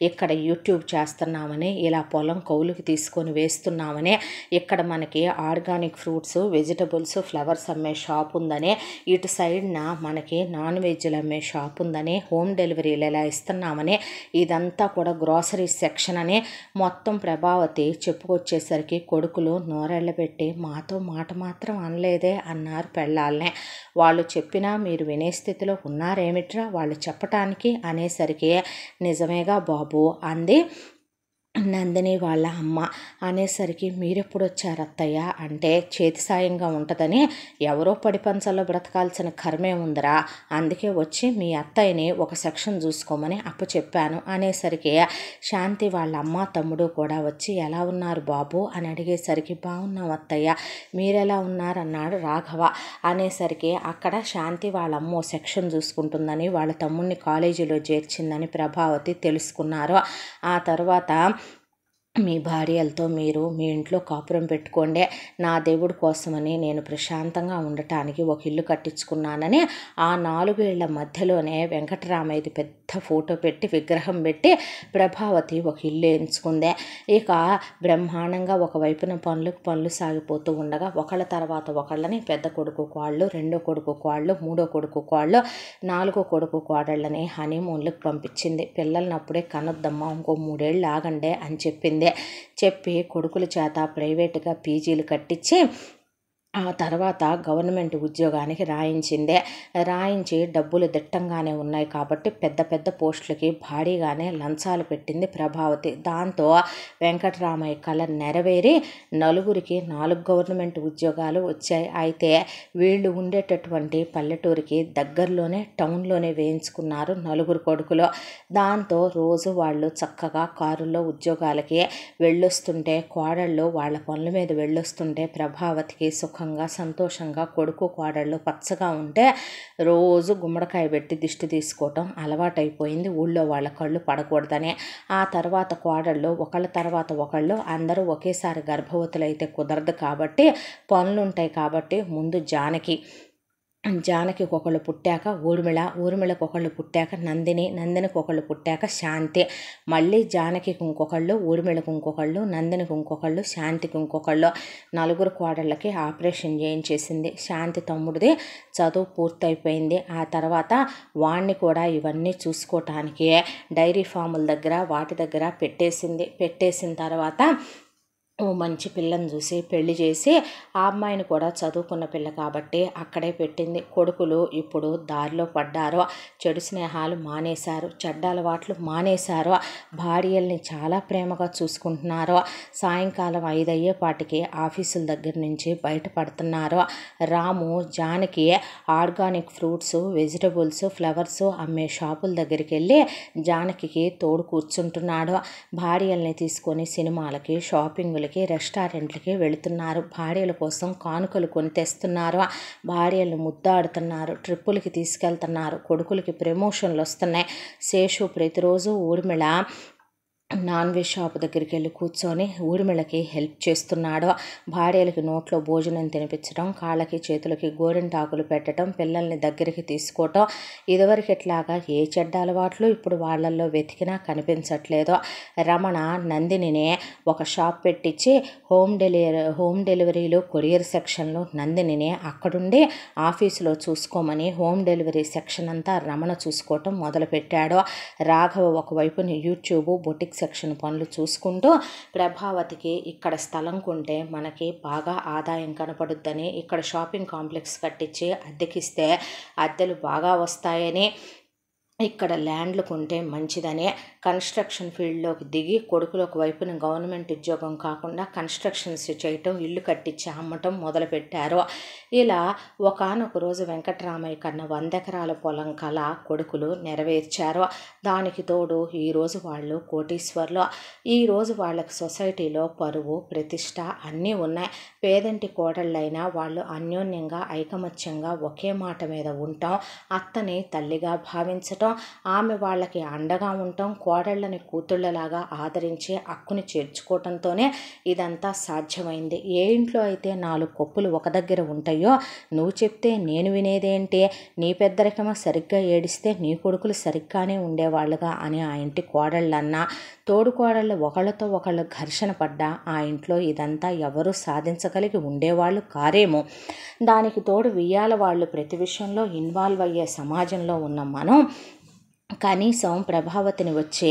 ఇక్కడ యూట్యూబ్ చేస్తున్నామని, ఇలా పొలం కౌలుకి తీసుకొని వేస్తున్నామని, ఇక్కడ మనకి ఆర్గానిక్ ఫ్రూట్స్, వెజిటబుల్స్, ఫ్లవర్స్ అమ్మే షాప్ ఉందని, ఇటు సైడ్న మనకి నాన్ వెజ్లు అమ్మే షాప్ ఉందని, హోమ్ డెలివరీలు ఎలా ఇస్తున్నామని, ఇదంతా కూడా గ్రాసరీ సెక్షన్ అని మొత్తం ప్రభావతి చెప్పుకొచ్చేసరికి కొడుకులు నోరెళ్ళ పెట్టి మాతో మాట మాత్రం అనలేదే అన్నారు పెళ్ళాలనే. వాళ్ళు చెప్పినా మీరు వినే స్థితిలో ఉన్నారేమిట్రా వాళ్ళు చెప్పటానికి అనేసరికి నిజమేగా బాబు అంది నందిని వాళ్ళ అమ్మ. అనేసరికి మీరెప్పుడు వచ్చారు అత్తయ్య అంటే చేతి సాయంగా ఉంటుందని, ఎవరో పడిపంచల్లో బ్రతకాల్సిన కర్మే ఉందిరా, అందుకే వచ్చి మీ అత్తయ్యని ఒక సెక్షన్ చూసుకోమని అప్పు చెప్పాను అనేసరికి శాంతి వాళ్ళ అమ్మ తమ్ముడు కూడా వచ్చి ఎలా ఉన్నారు బాబు అని అడిగేసరికి బాగున్నాం అత్తయ్య, మీరెలా ఉన్నారన్నాడు రాఘవ. అనేసరికి అక్కడ శాంతి వాళ్ళ అమ్మ సెక్షన్ చూసుకుంటుందని, వాళ్ళ తమ్ముడిని కాలేజీలో చేర్చిందని ప్రభావతి తెలుసుకున్నారు. ఆ తర్వాత మీ భార్యలతో మీరు మీ ఇంట్లో కాపురం పెట్టుకోండి, నా దేవుడి కోసమని నేను ప్రశాంతంగా ఉండటానికి ఒక ఇల్లు కట్టించుకున్నానని ఆ 4 ఏళ్ల మధ్యలోనే వెంకటరామయ్యది పెద్ద ఫోటో పెట్టి విగ్రహం పెట్టి ప్రభావతి ఒక ఇల్లు ఎంచుకుంది. ఇక బ్రహ్మాండంగా ఒకవైపున పనులు సాగిపోతూ ఉండగా ఒకళ్ళ తర్వాత ఒకళ్ళని పెద్ద కొడుకు కోళ్ళు, రెండో కొడుకు కోళ్ళు, మూడో కొడుకు కోళ్ళు, 4గో కొడుకు కోడళ్ళని హనీమూన్లకు పంపించింది. పిల్లల్ని అప్పుడే కనొద్దమ్మా, ఇంకో 3 ఏళ్ళు ఆగండి అని చెప్పి కొడుకుల చేత ప్రైవేటుగా పీజీలు కట్టించి ఆ తర్వాత గవర్నమెంట్ ఉద్యోగానికి రాయించి డబ్బులు దిట్టంగానే ఉన్నాయి కాబట్టి పెద్ద పెద్ద పోస్టులకి భారీగానే లంచాలు పెట్టింది ప్రభావతి. దాంతో వెంకటరామయ్య కళ నెరవేరి నలుగురికి 4 గవర్నమెంట్ ఉద్యోగాలు వచ్చాయి. అయితే వీళ్ళు ఉండేటటువంటి పల్లెటూరికి దగ్గరలోనే టౌన్లోనే వేయించుకున్నారు 4 కొడుకులు. దాంతో రోజు వాళ్ళు చక్కగా కారుల్లో ఉద్యోగాలకి వెళ్ళొస్తుంటే, కోడళ్ళు వాళ్ళ పనుల మీద వెళ్ళొస్తుంటే ప్రభావతికి సంతోషంగా కొడుకు కోడళ్ళు పచ్చగా ఉంటే రోజు గుమ్మడికాయ పెట్టి దిష్టి తీసుకోవటం అలవాటైపోయింది ఊళ్ళో వాళ్ళ కళ్ళు పడకూడదని. ఆ తర్వాత కోడళ్ళు ఒకళ్ళ తర్వాత ఒకళ్ళు అందరూ ఒకేసారి గర్భవతులైతే కుదరదు కాబట్టి పనులుంటాయి కాబట్టి ముందు జానకి ఒకళ్ళు పుట్టాక ఊర్మిళకు ఒకళ్ళు పుట్టాక నందినికి ఒకళ్ళు పుట్టాక శాంతి, మళ్ళీ జానకికి ఇంకొకళ్ళు, ఊర్మిళకు ఇంకొకళ్ళు, నందినికి ఇంకొకళ్ళు, శాంతికి ఇంకొకళ్ళు, 4 కోడళ్ళకి ఆపరేషన్ చేయించేసింది. శాంతి తమ్ముడిది చదువు పూర్తయిపోయింది. ఆ తర్వాత వాణ్ణి కూడా ఇవన్నీ చూసుకోవటానికి డైరీ ఫాముల దగ్గర వాటి దగ్గర పెట్టేసిన తర్వాత మంచి పిల్లని చూసి పెళ్లి చేసి ఆ అమ్మాయిని కూడా చదువుకున్న పిల్ల కాబట్టి అక్కడే పెట్టింది. కొడుకులు ఇప్పుడు దారిలో పడ్డారు, చెడు స్నేహాలు మానేశారు, చెడ్డ అలవాట్లు మానేశారు, భార్యల్ని చాలా ప్రేమగా చూసుకుంటున్నారు. సాయంకాలం 5 అయ్యేపాటికి ఆఫీసుల దగ్గర నుంచి బయటపడుతున్నారు. Ramu Janaki organic fruits, vegetables, flowers అమ్మే షాపుల దగ్గరికి వెళ్ళి జానకి తోడు కూర్చుంటున్నాడు. భార్యల్ని తీసుకొని సినిమాలకి, షాపింగ్లకి, రెస్టారెంట్లకి వెళుతున్నారు. భార్యల కోసం కానుకలు కొని తెస్తున్నారు, భార్యలను ముద్దాడుతున్నారు, ట్రిప్పులకి తీసుకెళ్తున్నారు, కొడుకులకి ప్రమోషన్లు వస్తున్నాయి. శేషు ప్రతిరోజు ఊర్మిళ నాన్ వెజ్ షాప్ దగ్గరికి వెళ్ళి కూర్చొని ఊర్మిళకి హెల్ప్ చేస్తున్నాడు. భార్యలకి నోట్లో భోజనం తినిపించడం, కాళ్ళకి చేతులకి గోరింటాకులు పెట్టడం, పిల్లల్ని దగ్గరికి తీసుకోవటం, ఇదివరకు ఎట్లాగా ఏ చెడ్డ అలవాట్లు ఇప్పుడు వాళ్ళల్లో వెతికినా కనిపించట్లేదు. రమణ నందినిని ఒక షాప్ పెట్టించి హోమ్ డెలివరీలు, కొరియర్ సెక్షన్లు నందినిని అక్కడుండి ఆఫీసులో చూసుకోమని హోమ్ డెలివరీ సెక్షన్ అంతా రమణ చూసుకోవటం మొదలుపెట్టాడు. రాఘవ ఒకవైపుని యూట్యూబ్, బొటిక్ కన్స్ట్రక్షన్ పనులు చూసుకుంటూ ప్రభావతికి ఇక్కడ స్థలం కొంటే మనకి బాగా ఆదాయం కనపడుద్దని, ఇక్కడ షాపింగ్ కాంప్లెక్స్ కట్టించి అద్దెకిస్తే అద్దెలు బాగా వస్తాయని, ఇక్కడ ల్యాండ్లు కొంటే మంచిదనే కన్స్ట్రక్షన్ ఫీల్డ్లోకి దిగి కొడుకులు ఒక వైపున గవర్నమెంట్ ఉద్యోగం కాకుండా కన్స్ట్రక్షన్స్ చేయటం, ఇల్లు కట్టించి అమ్మటం మొదలుపెట్టారు. ఇలా ఒకానొక రోజు వెంకట్రామయ్య కన్నా 100 ఎకరాల పొలం కల కొడుకులు నెరవేర్చారు. దానికి తోడు ఈరోజు వాళ్ళు కోటీశ్వర్లు. ఈరోజు వాళ్ళకి సొసైటీలో పరువు, ప్రతిష్ట అన్నీ ఉన్నాయి. పేదంటి కోడళ్ళైనా వాళ్ళు అన్యోన్యంగా ఐకమత్యంగా ఒకే మాట మీద ఉండటం, అత్తని తల్లిగా భావించటం, ఆమె వాళ్ళకి అండగా ఉండటం, కోడళ్ళని కూతుళ్ళలాగా ఆదరించి హక్కుని చేర్చుకోవటంతోనే ఇదంతా సాధ్యమైంది. ఏ ఇంట్లో అయితే 4 కొప్పులు ఒక దగ్గర ఉంటాయో నువ్వు చెప్తే నేను వినేదేంటి, నీ పెద్దరికమ సరిగ్గా ఏడిస్తే నీ కొడుకులు సరిగ్గానే ఉండేవాళ్ళుగా అని ఆ ఇంటి కోడళ్ళన్నా, తోడు కోడళ్ళు ఒకళ్ళతో ఒకళ్ళు ఘర్షణ పడ్డా ఆ ఇంట్లో ఇదంతా ఎవరూ సాధించగలిగి ఉండేవాళ్ళు కారేమో. దానికి తోడు వియ్యాల వాళ్ళు ప్రతి విషయంలో ఇన్వాల్వ్ అయ్యే సమాజంలో ఉన్న మనం కనీసం ప్రభావతిని వచ్చే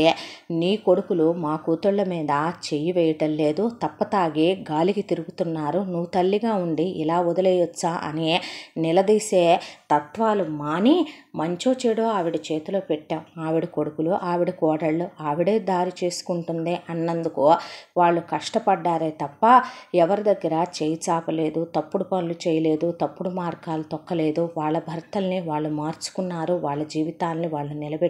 నీ కొడుకులు మా కూతుళ్ళ మీద చెయ్యి వేయటం లేదు, తప్పతాగి గాలికి తిరుగుతున్నారు, నువ్వు తల్లిగా ఉండి ఇలా వదిలేయొచ్చా అని నిలదీసే తత్వాలు మాని మంచో చెడో ఆవిడ చేతిలో పెట్టాం. ఆవిడ కొడుకులు, ఆవిడ కోడళ్ళు ఆవిడే దారి చేసుకుంటుంది అన్నందుకు వాళ్ళు కష్టపడ్డారే తప్ప ఎవరి దగ్గర చేయి చాపలేదు, తప్పుడు పనులు చేయలేదు, తప్పుడు మార్గాలు తొక్కలేదు. వాళ్ళ భర్తల్ని వాళ్ళు మార్చుకున్నారు, వాళ్ళ జీవితాల్ని వాళ్ళు నిలబెట్టుకున్నారు.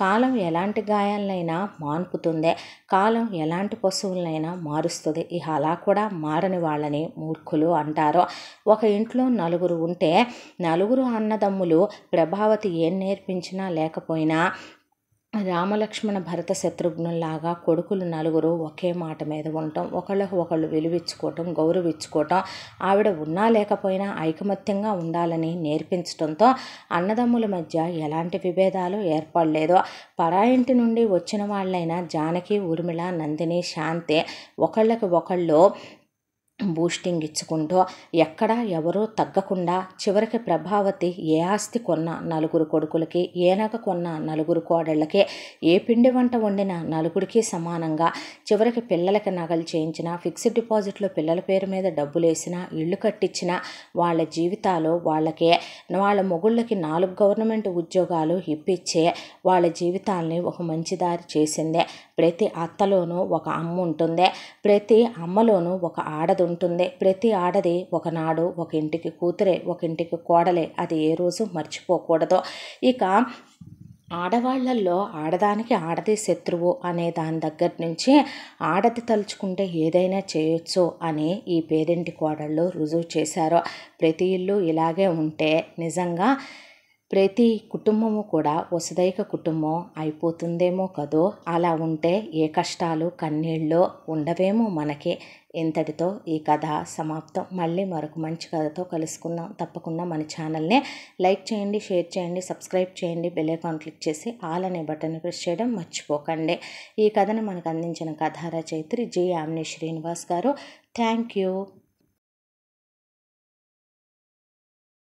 కాలం ఎలాంటి గాయాలనైనా మాన్పుతుంది, కాలం ఎలాంటి పశువులనైనా మారుస్తుంది. ఇక అలా కూడా మారని వాళ్ళని మూర్ఖులు అంటారు. ఒక ఇంట్లో 4 ఉంటే 4 అన్నదమ్ములు ప్రభావతి ఏం నేర్పించినా లేకపోయినా రామలక్ష్మణ భరత శత్రుఘ్నుల్లాగా కొడుకులు 4 ఒకే మాట మీద ఉండటం, ఒకళ్ళకు ఒకళ్ళు విలువించుకోవటం, గౌరవించుకోవటం, ఆవిడ ఉన్నా లేకపోయినా ఐకమత్యంగా ఉండాలని నేర్పించడంతో అన్నదమ్ముల మధ్య ఎలాంటి విభేదాలు ఏర్పడలేదు. పరాయింటి నుండి వచ్చిన వాళ్ళైనా జానకి, ఊర్మిళ, నందిని, శాంతి ఒకళ్ళకి ఒకళ్ళు బూస్టింగ్ ఇచ్చుకుంటూ ఎక్కడా ఎవరూ తగ్గకుండా చివరికి ప్రభావతి ఏ ఆస్తి కొన్నా 4 కొడుకులకి, ఏ నగ కొన్నా 4 కోడళ్ళకి, ఏ పిండి వంట వండినా 4కి సమానంగా, చివరికి పిల్లలకి నగలు చేయించిన, ఫిక్స్డ్ డిపాజిట్లో పిల్లల పేరు మీద డబ్బులు వేసిన, ఇళ్ళు కట్టించిన, వాళ్ళ జీవితాలు వాళ్ళకే, వాళ్ళ మొగుళ్ళకి 4 గవర్నమెంట్ ఉద్యోగాలు ఇప్పించే వాళ్ళ జీవితాల్ని ఒక మంచి దారి చేసిందే. ప్రతి అత్తలోనూ ఒక అమ్మ ఉంటుంది, ప్రతి అమ్మలోనూ ఒక ఆడది ఉంటుంది, ప్రతి ఆడది ఒకనాడు ఒక ఇంటికి కూతురే, ఒక ఇంటికి కోడలే. అది ఏ రోజు మర్చిపోకూడదు. ఇక ఆడవాళ్లల్లో ఆడదానికి ఆడది శత్రువు అనే దాని దగ్గర నుంచి ఆడది తలుచుకుంటే ఏదైనా చేయొచ్చు అని ఈ పేరింటి కోడళ్ళు రుజువు చేశారు. ప్రతి ఇల్లు ఇలాగే ఉంటే నిజంగా ప్రతి కుటుంబము కూడా వసుదైక కుటుంబం అయిపోతుందేమో కదో. అలా ఉంటే ఏ కష్టాలు కన్నీళ్ళు ఉండవేమో మనకి. ఇంతటితో ఈ కథ సమాప్తం. మళ్ళీ మరొక మంచి కథతో కలుసుకుందాం. తప్పకుండా మన ఛానల్ని లైక్ చేయండి, షేర్ చేయండి, సబ్స్క్రైబ్ చేయండి, బెల్ ఐకాన్ క్లిక్ చేసి ఆల్ అనే బటన్ ప్రెస్ చేయడం మర్చిపోకండి. ఈ కథను మనకు అందించిన కథా రచయిత్రి జి. యామిని శ్రీనివాస్ గారు. Thank you.